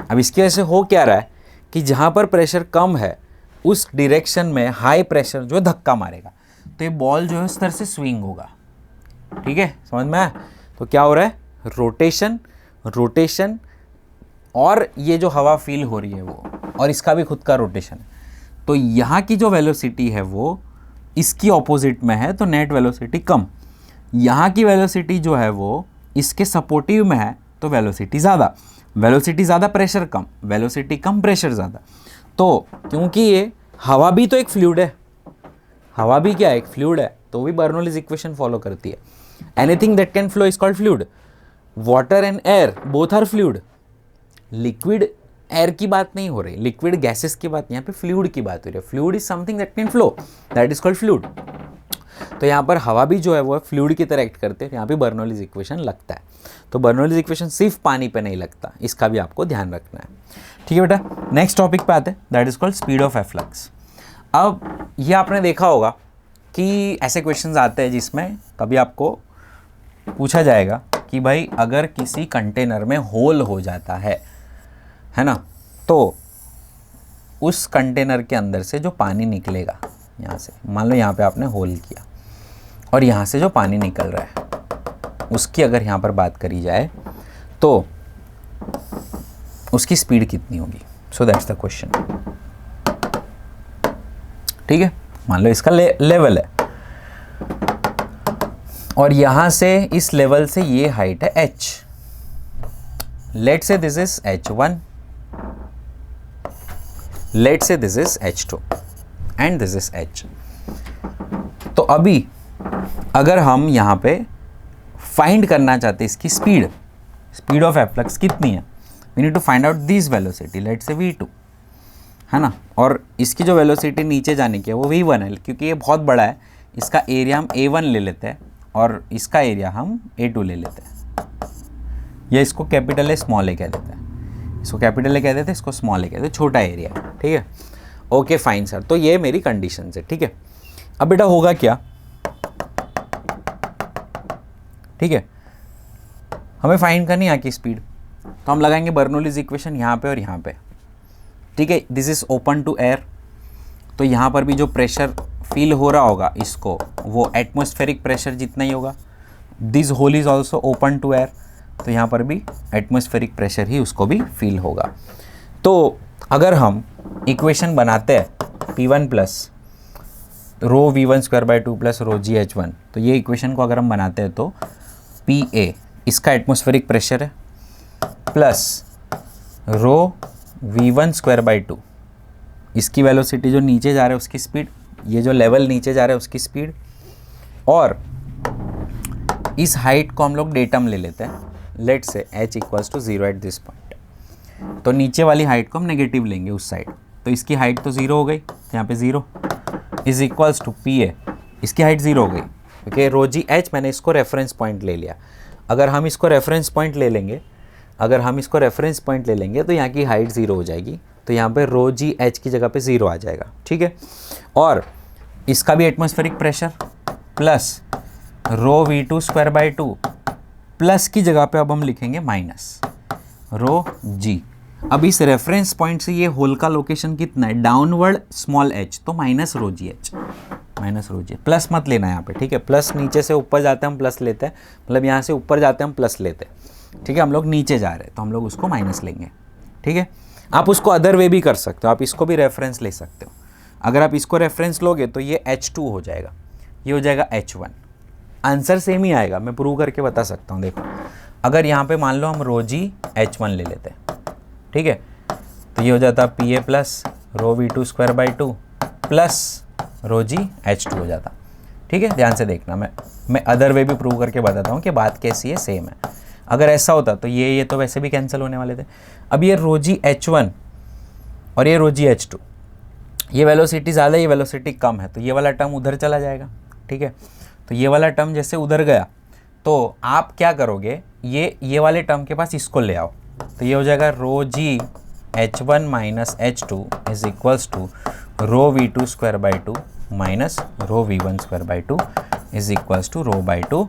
अब इसकी वजह से हो क्या रहा है कि जहाँ पर प्रेशर कम है उस डायरेक्शन में हाई प्रेशर जो धक्का मारेगा, तो ये बॉल जो है उस तरह से स्विंग होगा। ठीक है, समझ में आया? तो क्या हो रहा है, रोटेशन, रोटेशन, और ये जो हवा फील हो रही है वो, और इसका भी खुद का रोटेशन है। तो यहाँ की जो वेलोसिटी है वो इसकी ऑपोजिट में है तो नेट वेलोसिटी कम। यहाँ की वेलोसिटी जो है वो इसके सपोर्टिव में है तो वेलोसिटी ज़्यादा। वेलोसिटी ज़्यादा, प्रेशर कम, वेलोसिटी कम, प्रेशर ज़्यादा। तो क्योंकि ये हवा भी तो एक फ्लूइड है, हवा भी क्या है, एक फ्लूइड है, तो भी बर्नौलीज इक्वेशन फॉलो करती है। Anything that can flow is called fluid. Water and air both are fluid. Liquid air की बात नहीं हो रही, लिक्विड गैसेस की बात, यहाँ पे फ्लूइड की बात हो रही है। Fluid is something that can flow, that is called fluid. तो यहाँ पर हवा भी जो है वो फ्लूइड की तरह एक्ट करते हैं, यहाँ पे बर्नौलीज इक्वेशन लगता है। तो बर्नौलीज इक्वेशन सिर्फ पानी पे नहीं लगता, इसका भी आपको ध्यान रखना है। ठीक है बेटा, नेक्स्ट टॉपिक पे आते हैं, that is called speed of efflux. अब ये आपने देखा होगा कि ऐसे क्वेश्चंस आते हैं जिसमें कभी आपको पूछा जाएगा कि भाई अगर किसी कंटेनर में होल हो जाता है ना, तो उस कंटेनर के अंदर से जो पानी निकलेगा, यहाँ से मान लो यहाँ पे आपने होल किया और यहाँ से जो पानी निकल रहा है उसकी अगर यहाँ पर बात करी जाए तो उसकी स्पीड कितनी होगी। So that's the question. ठीक है, मान लो इसका लेवल है और यहाँ से इस लेवल से ये हाइट है h। Let's say this is h1, let's say this is h2 and this is h। तो अभी अगर हम यहाँ पे फाइंड करना चाहते हैं इसकी स्पीड, स्पीड ऑफ एफ्लक्स कितनी है, we need to find out this velocity, let's say v2, है ना, और इसकी जो वेलोसिटी नीचे जाने की है वो v1 है, क्योंकि ये बहुत बड़ा है। इसका एरिया हम a1 ले लेते हैं और इसका एरिया हम a2 ले लेते हैं, या इसको कैपिटल ए स्मॉल ए कह देते हैं, इसको कैपिटल ए कह देते हैं, इसको स्मॉल ए कहते हैं, छोटा एरिया है। ठीक है, ओके फाइन सर, तो ये मेरी कंडीशन है। ठीक है, अब बेटा होगा क्या ठीक है, हमें फाइंड करनी है यहाँ की स्पीड, तो हम लगाएंगे बर्नौलीज इक्वेशन यहाँ पे और यहाँ पे। ठीक है, this is open to air, तो यहाँ पर भी जो प्रेशर फील हो रहा होगा इसको, वो एटमॉस्फेरिक प्रेशर जितना ही होगा। This hole is also open to air, तो यहाँ पर भी एटमॉस्फेरिक प्रेशर ही उसको भी फील होगा। तो अगर हम इक्वेशन बनाते हैं P1 plus rho V1 square by 2 plus rho GH1, तो ये इक्वेशन को अगर हम बनाते हैं तो PA इसका एटमॉस्फेरिक प्रेशर है, plus rho V1 square by 2 इसकी वेलोसिटी जो नीचे जा रहा है उसकी स्पीड, ये जो लेवल नीचे जा रहा है उसकी स्पीड, और इस हाइट को हम लोग डेटम ले लेते हैं, let say h equals to 0 at this point. तो नीचे वाली हाइट को हम नेगेटिव लेंगे उस साइड, तो इसकी हाइट तो 0 हो गई, यहाँ पे 0 इज इक्वल्स टू PA, इसकी हाइट 0 हो गई क्योंकि रो GH मैंने इसको रेफरेंस पॉइंट ले लिया। अगर हम इसको रेफरेंस पॉइंट ले लेंगे, तो यहाँ की हाइट 0 हो जाएगी, तो यहाँ पे रो GH की जगह पे 0 आ जाएगा। ठीक है, और इसका भी atmospheric pressure plus rho V2 square by 2 plus की जगह पे अब हम लिखेंगे माइनस रो G। अब इस रेफरेंस पॉइंट से ये होल का लोकेशन कितना है, डाउनवर्ड स्मॉल h, तो माइनस रो GH, प्लस मत लेना यहाँ पे। ठीक है, प्लस नीचे से ऊपर जाते हैं हम प्लस लेते हैं, मतलब यहाँ से ऊपर जाते हैं हम प्लस लेते हैं। ठीक है, हम लोग नीचे जा रहे हैं तो हम लोग उसको माइनस लेंगे। ठीक है, आप उसको अदर वे भी कर सकते हो, आप इसको भी रेफरेंस ले सकते हो। अगर आप इसको रेफरेंस लोगे तो ये H2 हो जाएगा, ये हो जाएगा H1। आंसर सेम ही आएगा, मैं प्रूव करके बता सकता हूँ। देखो, अगर यहाँ पे मान लो हम रो GH1 ले लेते हैं, ठीक है, तो ये हो जाता PA plus rho V2 square by 2 plus rho GH2 हो जाता। ठीक है, ध्यान से देखना, मैं अदर वे भी प्रूव करके बताता हूँ कि बात कैसी है, सेम है। अगर ऐसा होता तो ये तो वैसे भी कैंसिल होने वाले थे। अब ये रो GH1 और ये रो GH2, ये वेलोसिटी ज़्यादा, ये वेलोसिटी कम है, तो ये वाला टर्म उधर चला जाएगा। ठीक है, तो ये वाला टर्म जैसे उधर गया तो आप क्या करोगे, ये वाले टर्म के पास इसको ले आओ, तो ये हो जाएगा rho GH1 minus H2 is equals to rho V2 square by 2 minus rho V1 square by 2 is equals to rho by 2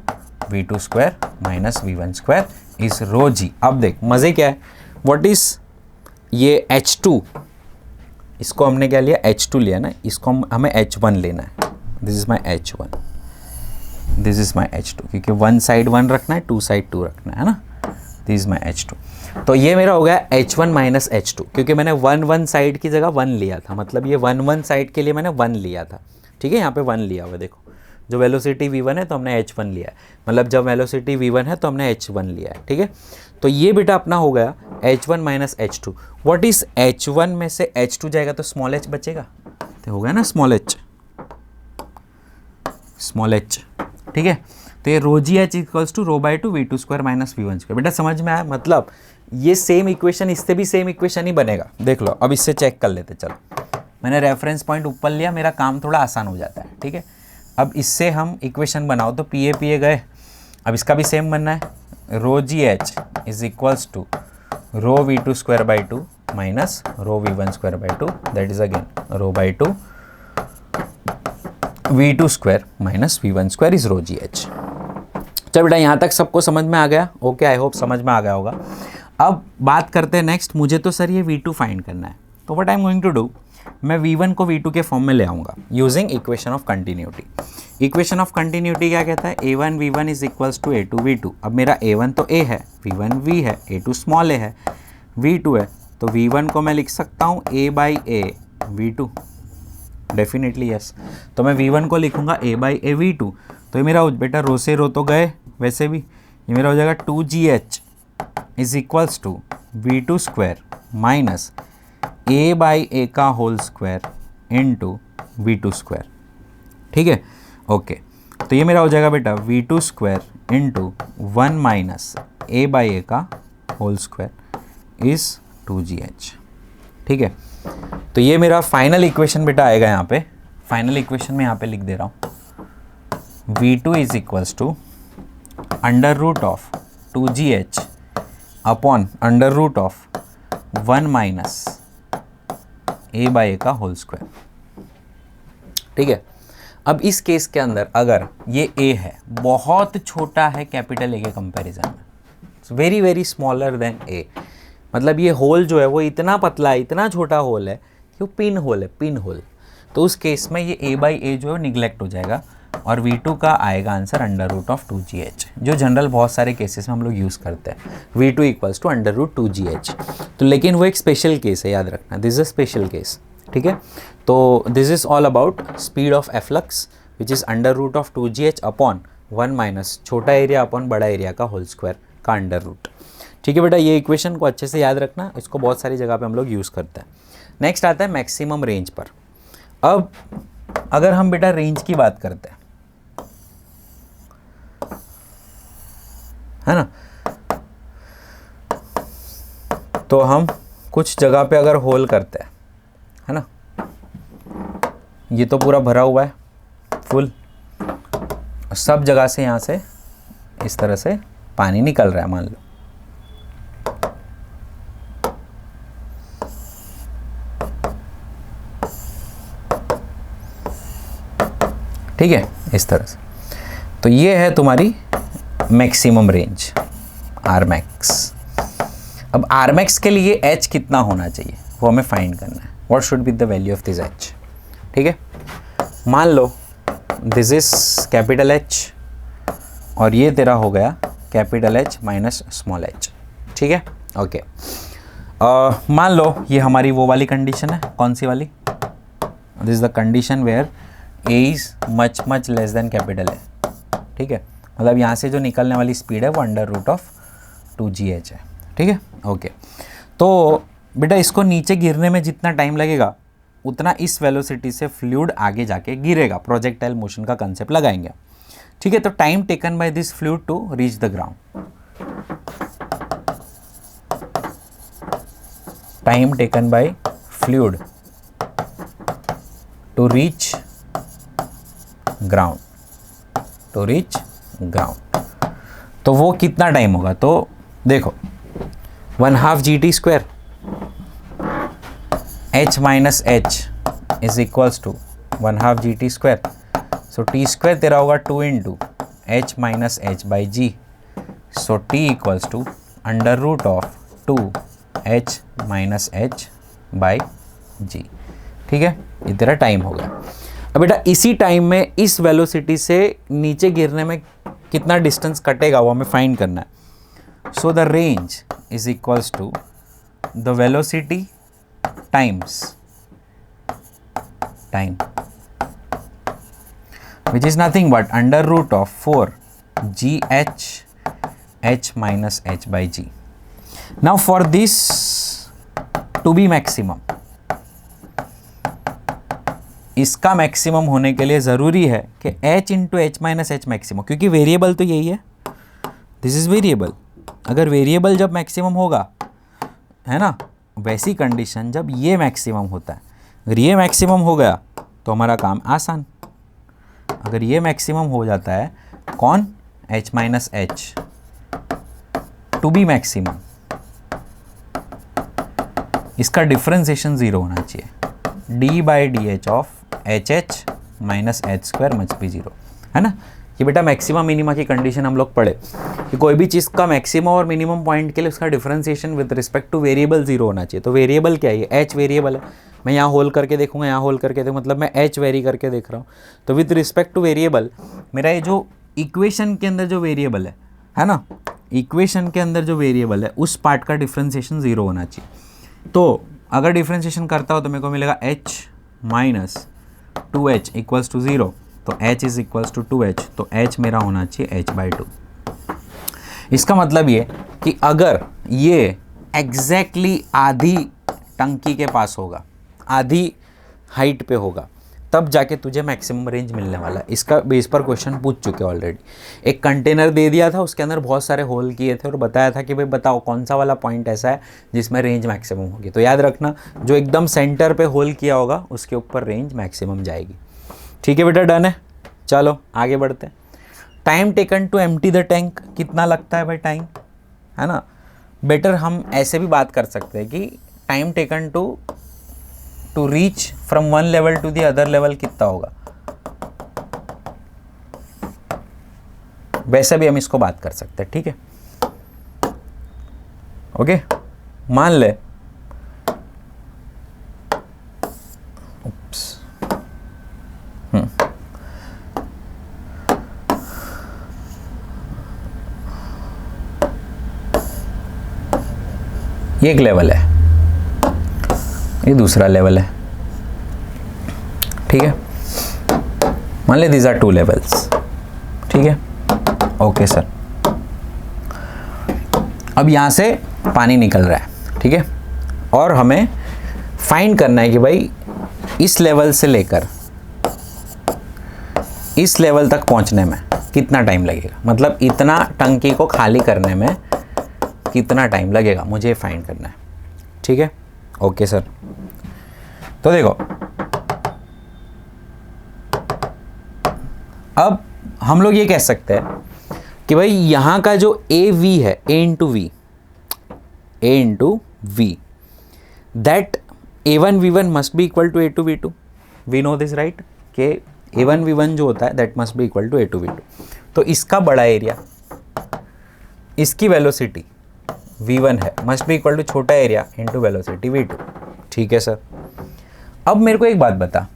V2 square minus V1 square is rho G। अब देख मज़े क्या है, व्हाट इज ये H2, इसको हमने क्या लिया, H2 लिया ना, इसको हमें H1 लेना है। This is my H1, this is my H2, क्योंकि वन साइड 1 रखना है, 2 साइड 2 रखना है ना। दिस इज माई H2, तो ये मेरा हो गया H1 माइनस H2, क्योंकि मैंने 1 साइड की जगह 1 लिया था, मतलब ये 1 साइड के लिए मैंने 1 लिया था। ठीक है, यहाँ पे 1 लिया हुआ, देखो जो वेलोसिटी V1 है तो हमने H1 लिया है, मतलब जब वेलोसिटी V1 है तो हमने H1 लिया है। ठीक है, तो ये बेटा अपना हो गया H1 minus H2। What is H1 में से H2 जाएगा तो स्मॉल h बचेगा, तो हो गया ना स्मॉल h। ठीक है, तो ये rho GH equals to rho by 2 V2 square minus V1 square. बेटा समझ में आया, मतलब ये सेम इक्वेशन, इससे भी सेम इक्वेशन ही बनेगा। देख लो, अब इससे चेक कर लेते। चलो, मैंने रेफरेंस पॉइंट ऊपर लिया, मेरा काम थोड़ा आसान हो जाता है। ठीक है, अब इससे हम इक्वेशन बनाओ, तो PA गए, अब इसका भी सेम बनना है, rho GH is equals to rho V2 square by 2 minus rho V1 square by 2, that is again rho by 2 V2 square minus V1 square is rho GH। चल बेटा, यहाँ तक सबको समझ में आ गया? ओके, आई होप समझ में आ गया होगा। अब बात करते हैं नेक्स्ट, मुझे तो सर ये V2 फाइंड करना है, तो what I am going to do, मैं V1 को V2 के फॉर्म में ले आऊँगा using equation of continuity. Equation of continuity क्या कहता है, A1 V1 is equals to A2 V2। अब मेरा A1 तो A है, V1 V है, A2 स्मॉल a है, V2 है, तो V1 को मैं लिख सकता हूँ A by A V2, definitely yes. तो मैं V1 को लिखूँगा A बाई A V2, तो ये मेरा बेटा रो से रो तो गए, वैसे भी ये मेरा हो जाएगा 2GH is equals to V2 square minus A by A का whole square into V2 square. ठीक है, ओके, तो ये मेरा हो जाएगा बेटा V2 square into 1 minus A by A का होल स्क्वायर इज़ 2GH। ठीक है, तो ये मेरा फाइनल इक्वेशन बेटा आएगा यहाँ पे। फाइनल इक्वेशन में यहाँ पे लिख दे रहा हूँ, V2 is equals to under root of 2GH upon under root of 1 minus A by A का होल स्क्वायर। ठीक है, अब इस केस के अंदर अगर ये ए है, बहुत छोटा है कैपिटल ए के कंपैरिजन में, वेरी वेरी स्मॉलर देन ए, मतलब ये होल जो है वो इतना पतला है, इतना छोटा होल है कि वो पिन होल है, पिन होल। तो उस केस में ये a/a जो है निगलेक्ट हो जाएगा और V2 का आएगा आंसर √2gh, जो जनरल बहुत सारे केसेस में हम लोग यूज़ करते हैं, V2 इक्वल्स टू √2gh। तो लेकिन वो एक स्पेशल केस है, याद रखना, this is a special case, ठीक है। तो this is all about speed of efflux which is √2gh upon 1 minus छोटा एरिया अपॉन बड़ा एरिया का होल स्क्वायर का अंडर रूट। ठीक है बेटा, ये इक्वेशन को अच्छे से याद रखना, इसको बहुत सारी जगह पे हम लोग यूज़ करते हैं। नेक्स्ट आता है मैक्सिमम रेंज पर। अब अगर हम बेटा रेंज की बात करते हैं, है ना, तो हम कुछ जगह पे अगर होल करते हैं, है ना, ये तो पूरा भरा हुआ है फुल, सब जगह से यहाँ से इस तरह से पानी निकल रहा है, मान लो, ठीक है, इस तरह से। तो ये है तुम्हारी मैक्सिमम रेंज आर मैक्स। अब आर मैक्स के लिए एच कितना होना चाहिए वो हमें फाइंड करना है, what should be the value of this H. ठीक है, मान लो दिस इज कैपिटल एच और ये तेरा हो गया capital H minus small H, ठीक है, ओके। मान लो ये हमारी वो वाली कंडीशन है, कौन सी वाली, this is the condition where a is much much less than capital A, ठीक है, मतलब यहाँ से जो निकलने वाली स्पीड है वो √2gh है, ठीक है, ओके। तो बेटा इसको नीचे गिरने में जितना टाइम लगेगा उतना इस वेलोसिटी से फ्लूइड आगे जाके गिरेगा, प्रोजेक्टाइल मोशन का कंसेप्ट लगाएंगे, ठीक है। तो time taken by this fluid to reach the ground, time taken by fluid to reach ground, to reach ground, तो वो कितना टाइम होगा, तो देखो 1/2 GT² h minus H is equals to 1/2 GT², so T² तेरा होगा 2 into h minus H by G, so T equals to √2h minus H by G, ठीक है, ये तेरा टाइम हो गया। अब बेटा इसी टाइम में इस वेलोसिटी से नीचे गिरने में कितना डिस्टेंस कटेगा वो हमें फाइंड करना है। So the range is equals to the velocity times time which is nothing but √4gh h minus h by g. Now for this to be maximum, इसका मैक्सिमम होने के लिए ज़रूरी है कि h into H minus H maximum, क्योंकि variable तो यही है, दिस इज़ वेरिएबल। अगर वेरिएबल जब मैक्सिमम होगा, है ना, वैसी कंडीशन जब ये मैक्सिमम होता है, अगर ये मैक्सिमम हो गया तो हमारा काम आसान। अगर ये मैक्सिमम हो जाता है, कौन, h minus H to be maximum, इसका डिफ्रेंसिएशन ज़ीरो होना चाहिए, d by D H of H H minus H square must be zero, है ना। ये बेटा मैक्सिमम मिनिमा की कंडीशन हम लोग पढ़े कि कोई भी चीज़ का मैक्सिमम और मिनिमम पॉइंट के लिए उसका differentiation with respect two variable zero होना चाहिए। तो वेरिएबल क्या है, एच वेरिएबल है, मैं यहाँ होल करके देखूंगा, यहाँ होल करके देखूँ, मतलब मैं एच वेरी करके देख रहा हूँ। तो विद रिस्पेक्ट टू वेरिएबल मेरा ये जो इक्वेशन के अंदर जो वेरिएबल है ना, इक्वेशन के अंदर जो वेरिएबल है उस पार्ट का डिफरेंशिएशन ज़ीरो होना चाहिए। तो अगर डिफरेंशिएशन करता हो तो मेरे को मिलेगा h minus 2h equals to zero, तो h is equals to 2h, तो h मेरा होना चाहिए h बाई 2। इसका मतलब ये कि अगर ये एग्जैक्टली आधी टंकी के पास होगा, आधी हाइट पे होगा, तब जाके तुझे मैक्सिमम रेंज मिलने वाला है। इसका बेस पर क्वेश्चन पूछ चुके ऑलरेडी। एक कंटेनर दे दिया था, उसके अंदर बहुत सारे होल किए थे और बताया था कि भाई बताओ कौन सा वाला पॉइंट ऐसा है जिसमें रेंज मैक्सिमम होगी। तो याद रखना, जो एकदम सेंटर पे होल किया होगा उसके ऊपर रेंज मैक्सिमम जाएगी। ठीक है बेटा, डन है, चलो आगे बढ़ते हैं। Time taken to empty the tank कितना लगता है भाई टाइम, है ना। बेटर हम ऐसे भी बात कर सकते हैं कि time taken to reach from one level to the other level कितना होगा, वैसे भी हम इसको बात कर सकते हैं, ठीक है। ओके, मान ले ये एक लेवल है, ये दूसरा लेवल है, ठीक है। मान ले दीज आर 2 लेवल्स, ठीक है। ओके सर, अब यहाँ से पानी निकल रहा है, ठीक है, और हमें फाइंड करना है कि भाई इस लेवल से लेकर इस लेवल तक पहुँचने में कितना टाइम लगेगा, मतलब इतना टंकी को खाली करने में कितना टाइम लगेगा, मुझे फाइंड करना है, ठीक है। ओके सर, तो देखो अब हम लोग ये कह सकते हैं कि भाई यहाँ का जो ए वी है, A into V, that A1V1 must be equal to A2V2। We know this right, कि A1V1 जो होता है that must be equal to A2V2। तो इसका बड़ा एरिया, इसकी वेलोसिटी V1 है, मस्ट बी इक्वल टू छोटा एरिया इंटू वेलोसिटी V2, ठीक है सर। अब मेरे को एक बात बता,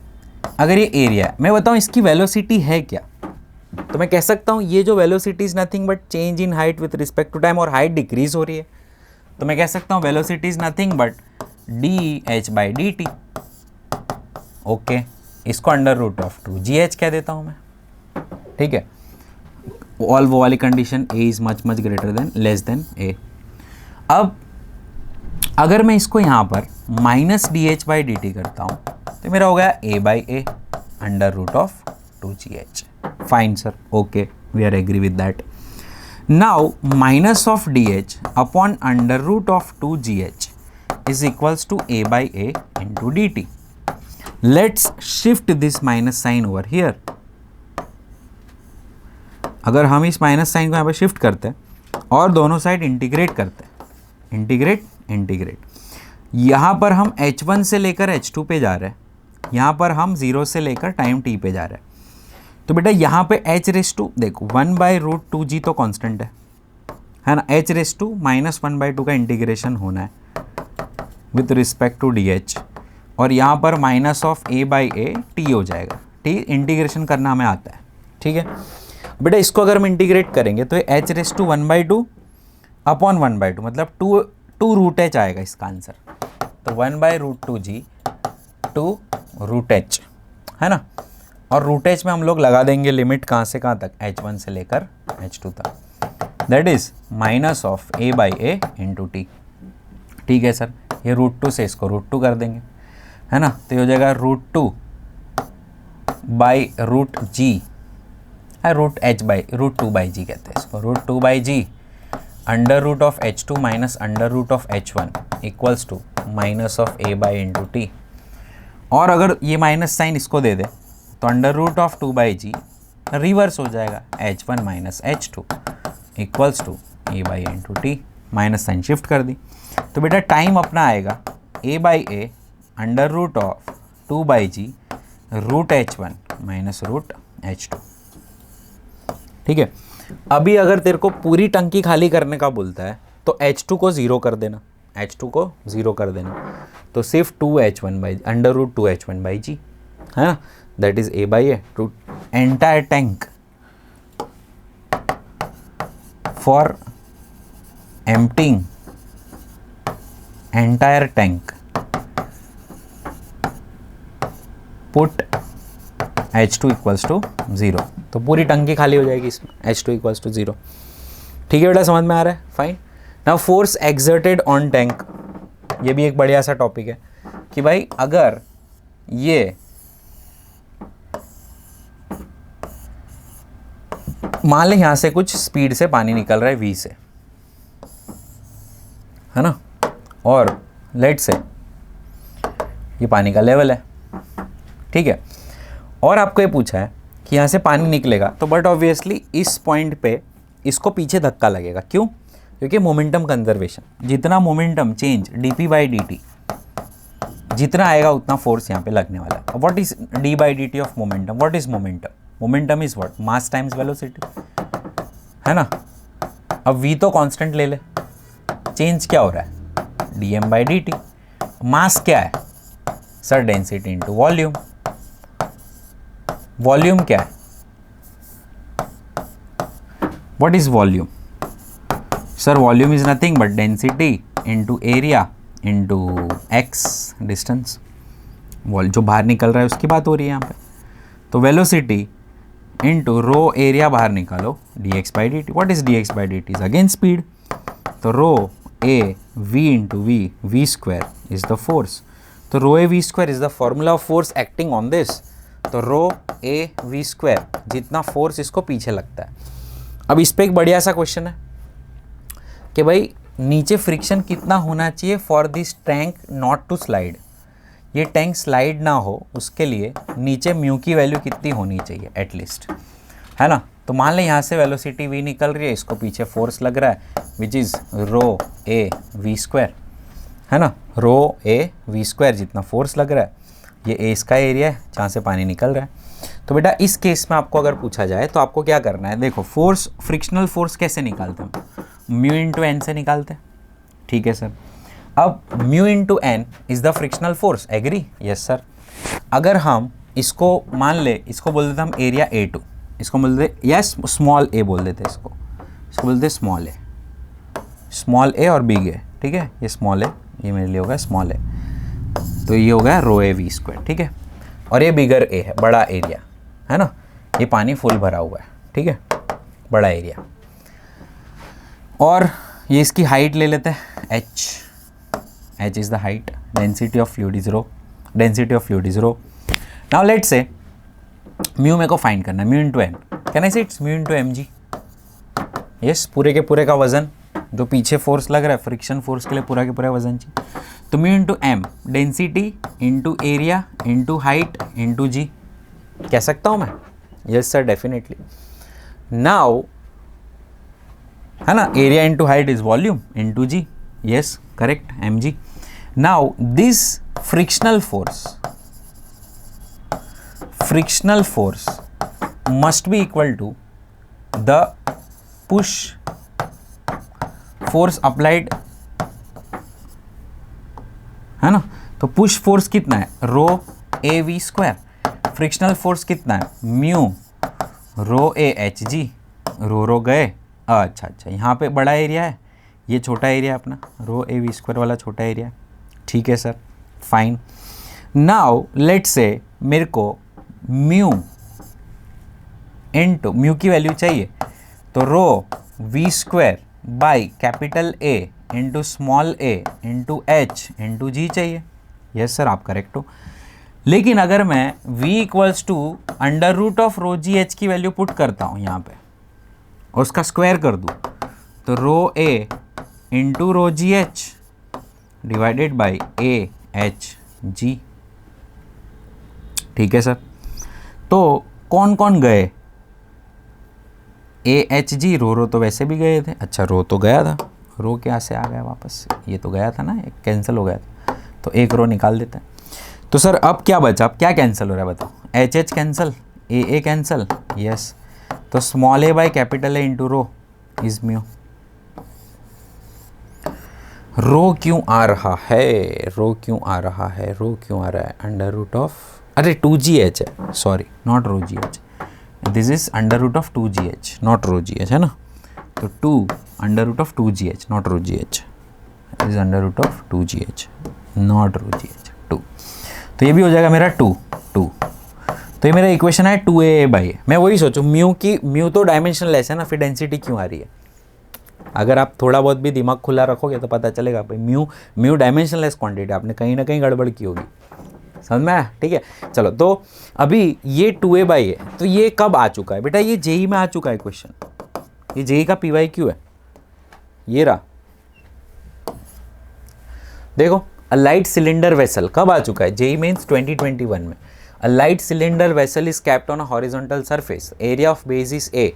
अगर ये एरिया है, मैं बताऊँ इसकी वेलोसिटी है क्या, तो मैं कह सकता हूँ ये जो velocity is nothing but change in height with respect to time, और हाइट डिक्रीज हो रही है, तो मैं कह सकता हूँ velocity is nothing but dH/dt। Okay, इसको √2gh कह देता हूँ मैं, ठीक है। ऑल वो वाली condition a is much greater than less than a। अब अगर मैं इसको यहाँ पर -dH/dt करता हूँ तो मेरा हो गया a/a √2gh। Fine sir, okay, we are agree with that. Now -dH upon √2gh is equals to a/a into dt. Let's shift this minus sign over here. अगर हम इस माइनस साइन को यहाँ पे शिफ्ट करते हैं और दोनों साइड इंटीग्रेट करते हैं, इंटीग्रेट, यहाँ पर हम h1 से लेकर h2 पे जा रहे हैं, यहाँ पर हम 0 से लेकर टाइम t पे जा रहे हैं। तो बेटा यहाँ पे h⁻², देखो 1/√2g तो कांस्टेंट है ना, h⁻² -1/2 का इंटीग्रेशन होना है विथ रिस्पेक्ट टू dh, और यहाँ पर -a/a t हो जाएगा, t इंटीग्रेशन करना हमें आता है, ठीक है। बेटा इसको अगर हम इंटीग्रेट करेंगे तो h⁻1/2 अपॉन 1/2 मतलब 2√h आएगा इसका आंसर। तो 1/√2g टू √h है ना, और √h में हम लोग लगा देंगे लिमिट कहाँ से कहाँ तक, h1 से लेकर h2 तक, that is -a/a into T, ठीक है सर। ये √2 से इसको √2 कर देंगे, है ना, तो ये हो जाएगा √2/√g है, √2/g कहते हैं इसको, √2/g √h2 minus √h1 equals to -a/a और अगर ये माइनस साइन इसको दे दे तो √2/g रिवर्स हो जाएगा, h1 minus h2 equals to a/a minus sign shift कर दी, तो बेटा टाइम अपना आएगा a/a √2/g √h1 minus √h2, ठीक है। अभी अगर तेरे को पूरी टंकी खाली करने का बोलता है तो h2 को 0 कर देना, तो सिर्फ √2h1/g है ना, that is a/a to entire tank for emptying entire tank put h2 equals to 0, तो पूरी टंकी खाली हो जाएगी इसमें, h2 इक्वल्स टू 0, ठीक है बेटा, समझ में आ रहा है, fine. Now force exerted on tank, ये भी एक बढ़िया सा टॉपिक है कि भाई अगर ये मान लें यहाँ से कुछ स्पीड से पानी निकल रहा है v से, है ना, और लेट से ये पानी का लेवल है, ठीक है, और आपको ये पूछा है कि यहाँ से पानी निकलेगा, तो बट ऑब्वियसली इस पॉइंट पे इसको पीछे धक्का लगेगा, क्यों, क्योंकि मोमेंटम कंजर्वेशन, जितना मोमेंटम चेंज dp/dt जितना आएगा उतना फोर्स यहाँ पे लगने वाला है। What is d/dt of momentum, what is momentum, momentum is what, mass times velocity, है ना। अब v तो कांस्टेंट ले ले, चेंज क्या हो रहा है, dm बाई डी टी। मास क्या है sir, density into volume. Volume क्या है, what is volume sir, volume is nothing but density into area into x, distance. जो बाहर निकल रहा है उसकी बात हो रही है यहाँ पे। तो वेलोसिटी इंटू रो एरिया बाहर निकालो, D X by D T. What is D X by D T is again speed. तो rho A V into V, V square is the force. तो rho A V square is the formula of force acting on this. तो rho A V square, जितना force इसको पीछे लगता है। अब इस पर एक बढ़िया सा क्वेश्चन है कि भाई नीचे फ्रिक्शन कितना होना चाहिए for this tank not to slide. ये टैंक स्लाइड ना हो उसके लिए नीचे म्यू की वैल्यू कितनी होनी चाहिए एटलीस्ट, है ना। तो मान लें यहाँ से वेलोसिटी v निकल रही है, इसको पीछे फोर्स लग रहा है which is rho A V square, है ना। रो ए वी स्क्वायर जितना फोर्स लग रहा है, ये ए इसका एरिया है जहाँ से पानी निकल रहा है। तो बेटा इस केस में आपको अगर पूछा जाए तो आपको क्या करना है, देखो फोर्स, फ्रिक्शनल फोर्स कैसे निकालते हैं, म्यू इंटू एन से निकालते हैं, ठीक है सर। अब mu into N is the frictional force, agree, yes sir. अगर हम इसको मान ले, इसको बोल देते हम एरिया ए टू, इसको बोल देते यस स्मॉल ए बोल देते इसको बोलते स्मॉल ए, स्मॉल ए और बिग ए, ठीक है। ये स्मॉल ए, ये मेरे लिए होगा स्मॉल ए, तो ये होगा रो ए वी स्क्वायर, ठीक है। और ये बिगर ए है, बड़ा एरिया है ना, ये पानी फुल भरा हुआ है, ठीक है, बड़ा एरिया। और ये इसकी हाइट ले लेते हैं h, h is the height, density of fluid is rho, density of fluid is rho. Now let's say mu मेरे को फाइंड करना है, mu into N, can I say it's mu into M G. Yes, पूरे के पूरे का वजन जो पीछे फोर्स लग रहा है फ्रिक्शन फोर्स के लिए पूरा के पूरा वजन चाहिए। तो mu into M, density into area into height into G, कह सकता हूँ मैं, यस सर डेफिनेटली। नाउ है ना, area into height is volume into g, yes correct, M g. Now this frictional force must be equal to the push force applied, है ना। तो push force कितना है, rho A V square. Frictional force कितना है, mu रो ए H जी, रो गए, अच्छा, यहाँ पे बड़ा एरिया है, ये छोटा एरिया अपना, रो ए वी स्क्वायर वाला छोटा एरिया, ठीक है sir, fine. Now let's say मेरे को म्यू इंटू म्यू की वैल्यू चाहिए, तो rho V square by capital A into small A into H into G चाहिए, यस सर आप करेक्ट हो। लेकिन अगर मैं v equals to under root of rho ji H की वैल्यू पुट करता हूँ यहाँ पे और उसका स्क्वायर कर दूँ, तो rho A into rho ji H divided by A H G, ठीक है सर। तो कौन कौन गए, ए एच जी, रो तो वैसे भी गए थे, अच्छा रो तो गया था, रो क्या से आ गया वापस, ये तो गया था ना, एक कैंसिल हो गया था, तो एक रो निकाल देते हैं। तो सर अब क्या बचा, अब क्या कैंसिल हो रहा है बताओ, H H cancel, A cancel, yes. तो small A by capital A into rho is mu. Rho क्यों आ रहा है, रो क्यों आ रहा है, रो क्यों आ रहा है, अंडर रूट ऑफ, अरे 2gh है, sorry not rho ji H, this is under root of 2gh not rho ji H, है ना। तो 2 under root of 2gh not rho ji H, is under root of 2gh not rho ji H, 2। तो ये भी हो जाएगा मेरा 2। तो ये मेरा इक्वेशन है 2a बाई। मैं वही सोचूं, म्यू तो डायमेंशनलेस है ना, फिर डेंसिटी क्यों आ रही है। अगर आप थोड़ा बहुत भी दिमाग खुला रखोगे तो पता चलेगा भाई म्यू डायमेंशनलेस क्वांटिटी, आपने कहीं ना कहीं गड़बड़ की होगी, समझ में आया, ठीक है। चलो तो अभी ये 2a बाई है, तो ये कब आ चुका है बेटा, ये जेई में आ चुका है क्वेश्चन, ये जेई का PYQ है, ये रहा देखो। अ लाइट सिलेंडर वेसल कब आ चुका है, जेई मेंस 2021 में। A light cylinder vessel is capped on a horizontal surface, area of base is A,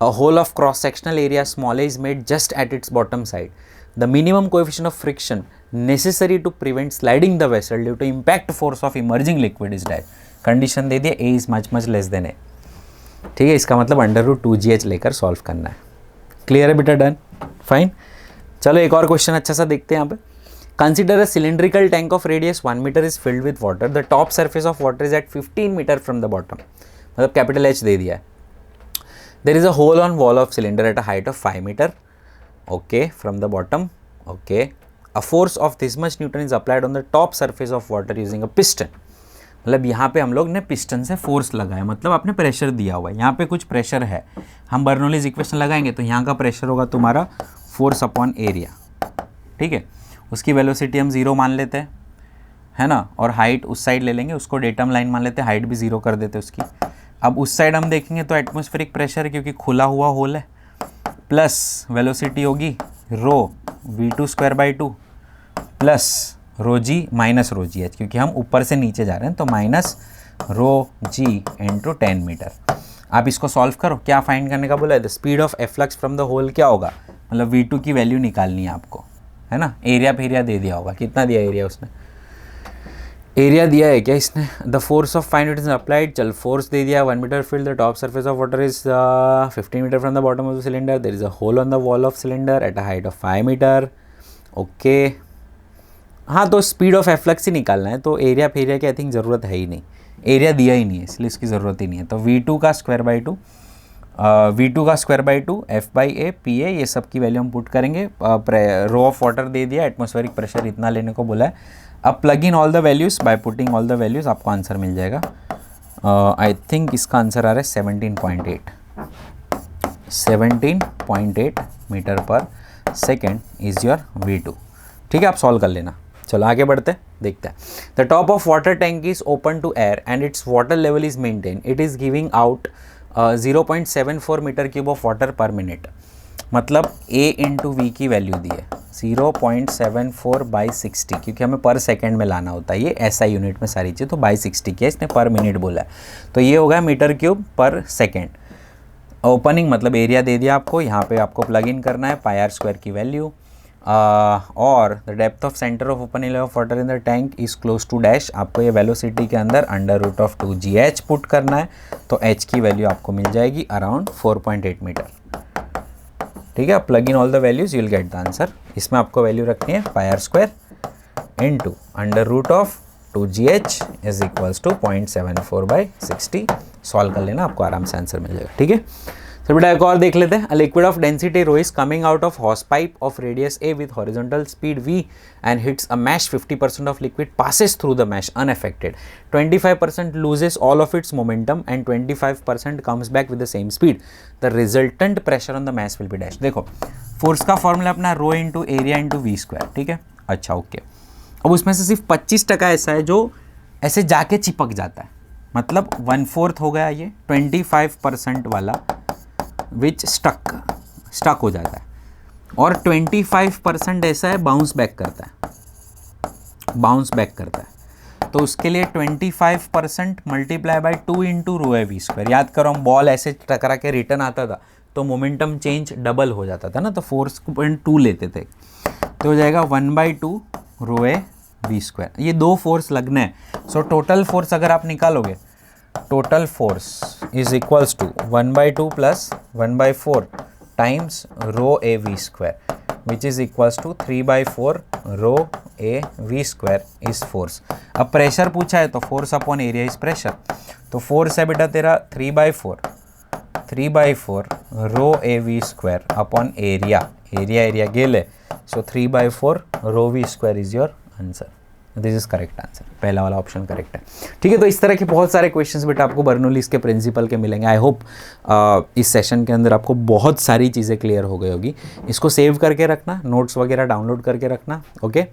a whole of cross sectional area small a is made just at its bottom side. The minimum coefficient of friction necessary to prevent sliding the vessel due to impact force of emerging liquid is that. Condition दे दिया a is much less than a, ठीक है। इसका मतलब under root 2gh लेकर solve करना है, clear है बेटा, डन, फाइन। चलो एक और क्वेश्चन अच्छा सा देखते हैं यहाँ पे। Consider a cylindrical tank of radius 1 metre is filled with water, the top surface of water is at 15 metre from the bottom, मतलब कैपिटल एच दे दिया है। There is a hole on wall of cylinder at a height of 5 metre, okay, from the bottom, okay, a force of this much newton is applied on the top surface of water using a piston. मतलब यहाँ पे हम लोग ने piston से force लगाया, मतलब आपने प्रेशर दिया हुआ है, यहाँ पे कुछ प्रेशर है, हम बर्नौलीज इक्वेशन लगाएंगे तो यहाँ का प्रेशर होगा तुम्हारा फोर्स अपॉन एरिया, ठीक है। उसकी वेलोसिटी हम 0 मान लेते हैं, है ना, और हाइट उस साइड ले लेंगे, उसको डेटम लाइन मान लेते हैं, हाइट भी 0 कर देते हैं उसकी। अब उस साइड हम देखेंगे तो एटमॉस्फेरिक प्रेशर क्योंकि खुला हुआ होल है, प्लस वेलोसिटी होगी rho v2 square by 2 plus rho g minus rho ji H, क्योंकि हम ऊपर से नीचे जा रहे हैं तो minus rho g into 10 metre. आप इसको सॉल्व करो, क्या फाइंड करने का बोला है, the speed of efflux from the hole क्या होगा, मतलब v2 की वैल्यू निकालनी है आपको, है ना। एरिया पे एरिया दे दिया होगा, कितना दिया एरिया उसने, एरिया दिया है क्या इसने। The force of 5 newton applied, चल फोर्स दे दिया 1 metre filled, the top surface of water is 15 metre from the bottom of the cylinder, there is a hole on the wall of cylinder at a height of 5 metre, okay. हाँ, तो speed of efflux ही निकालना है, तो area फेरिया की I think ज़रूरत है ही नहीं, area दिया ही नहीं है इसलिए इसकी ज़रूरत ही नहीं है। तो v2 का स्क्वायर बाई 2, v2 का square by 2 f by A P A, ये सब की वैल्यू हम पुट करेंगे। रो ऑफ वाटर दे दिया, एटमॉस्फेरिक प्रेशर इतना लेने को बोला है। अब plug in all the values, by putting all the values आपको आंसर मिल जाएगा। आई थिंक इसका आंसर आ रहा है 17.8 मीटर पर सेकेंड इज़ योर v2, ठीक है। आप सॉल्व कर लेना। चलो आगे बढ़ते हैं, देखते हैं। The top of water tank is open to air and its water level is maintain, it is giving out 0.74 metre cube of water per minute, मतलब a इंटू वी की वैल्यू दी है 0.74 बाई 60, क्योंकि हमें पर सेकेंड में लाना होता है, ये ऐसा यूनिट में सारी चीज़, तो बाई 60 किया, इसने पर मिनट बोला है, तो ये होगा metre cube per second. Opening मतलब एरिया दे दिया आपको, यहाँ पे आपको प्लग इन करना है पाई आर स्क्वायर की वैल्यू, और the depth of centre of open area of water in the tank is close to dash, आपको ये वेलोसिटी के अंदर √2gh पुट करना है, तो h की वैल्यू आपको मिल जाएगी अराउंड 4.8 मीटर, ठीक है। Plug in all the values you will get the answer. इसमें आपको वैल्यू रखनी है pi R square into √2gh is equals to 0.74 by 60, solve कर लेना, आपको आराम से आंसर मिल जाएगा, ठीक है। तो बेटा एक और देख लेते हैं। A liquid of density rho is coming out of hose pipe of radius A with horizontal speed v and hits a mesh, 50% of liquid passes through the mesh unaffected, 25% loses all of its momentum and 25% comes back with the same speed, the resultant pressure on the mass will be dash। देखो force का formula अपना rho into area into V square, ठीक है। अच्छा okay, अब उसमें से सिर्फ 25% ऐसा है जो ऐसे जाके चिपक जाता है, मतलब 1/4 हो गया ये, 25% वाला विच स्टक हो जाता है, और 25% ऐसा है बाउंस बैक करता है, तो उसके लिए 25% मल्टीप्लाई बाई 2 इंटू रो है वी स्क्वायर। याद करो हम बॉल ऐसे टकरा के रिटर्न आता था तो मोमेंटम चेंज डबल हो जाता था ना, तो 4.2 लेते थे, तो हो जाएगा 1/2 रो है वी स्क्वायर। ये दो फोर्स लगने हैं, सो टोटल फोर्स अगर आप निकालोगे, total force is equals to 1/2 plus 1/4 times rho A V square, which is equals to 3/4 rho A V square is force. अब प्रेशर पूछा है तो force upon area is pressure, तो फोर्स है बेटा तेरा 3/4 rho A V square upon area गेले, so 3/4 rho V square is your answer. This is correct answer, पहला वाला ऑप्शन करेक्ट है, ठीक है। तो इस तरह के बहुत सारे क्वेश्चंस बेटा आपको बर्नौलीज के प्रिंसिपल के मिलेंगे। आई होप इस सेशन के अंदर आपको बहुत सारी चीज़ें क्लियर हो गई होगी। इसको सेव करके रखना, नोट्स वगैरह डाउनलोड करके रखना, ओके।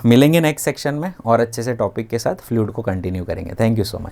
मिलेंगे नेक्स्ट सेक्शन में और अच्छे से टॉपिक के साथ फ्लूइड को कंटिन्यू करेंगे। Thank you so much.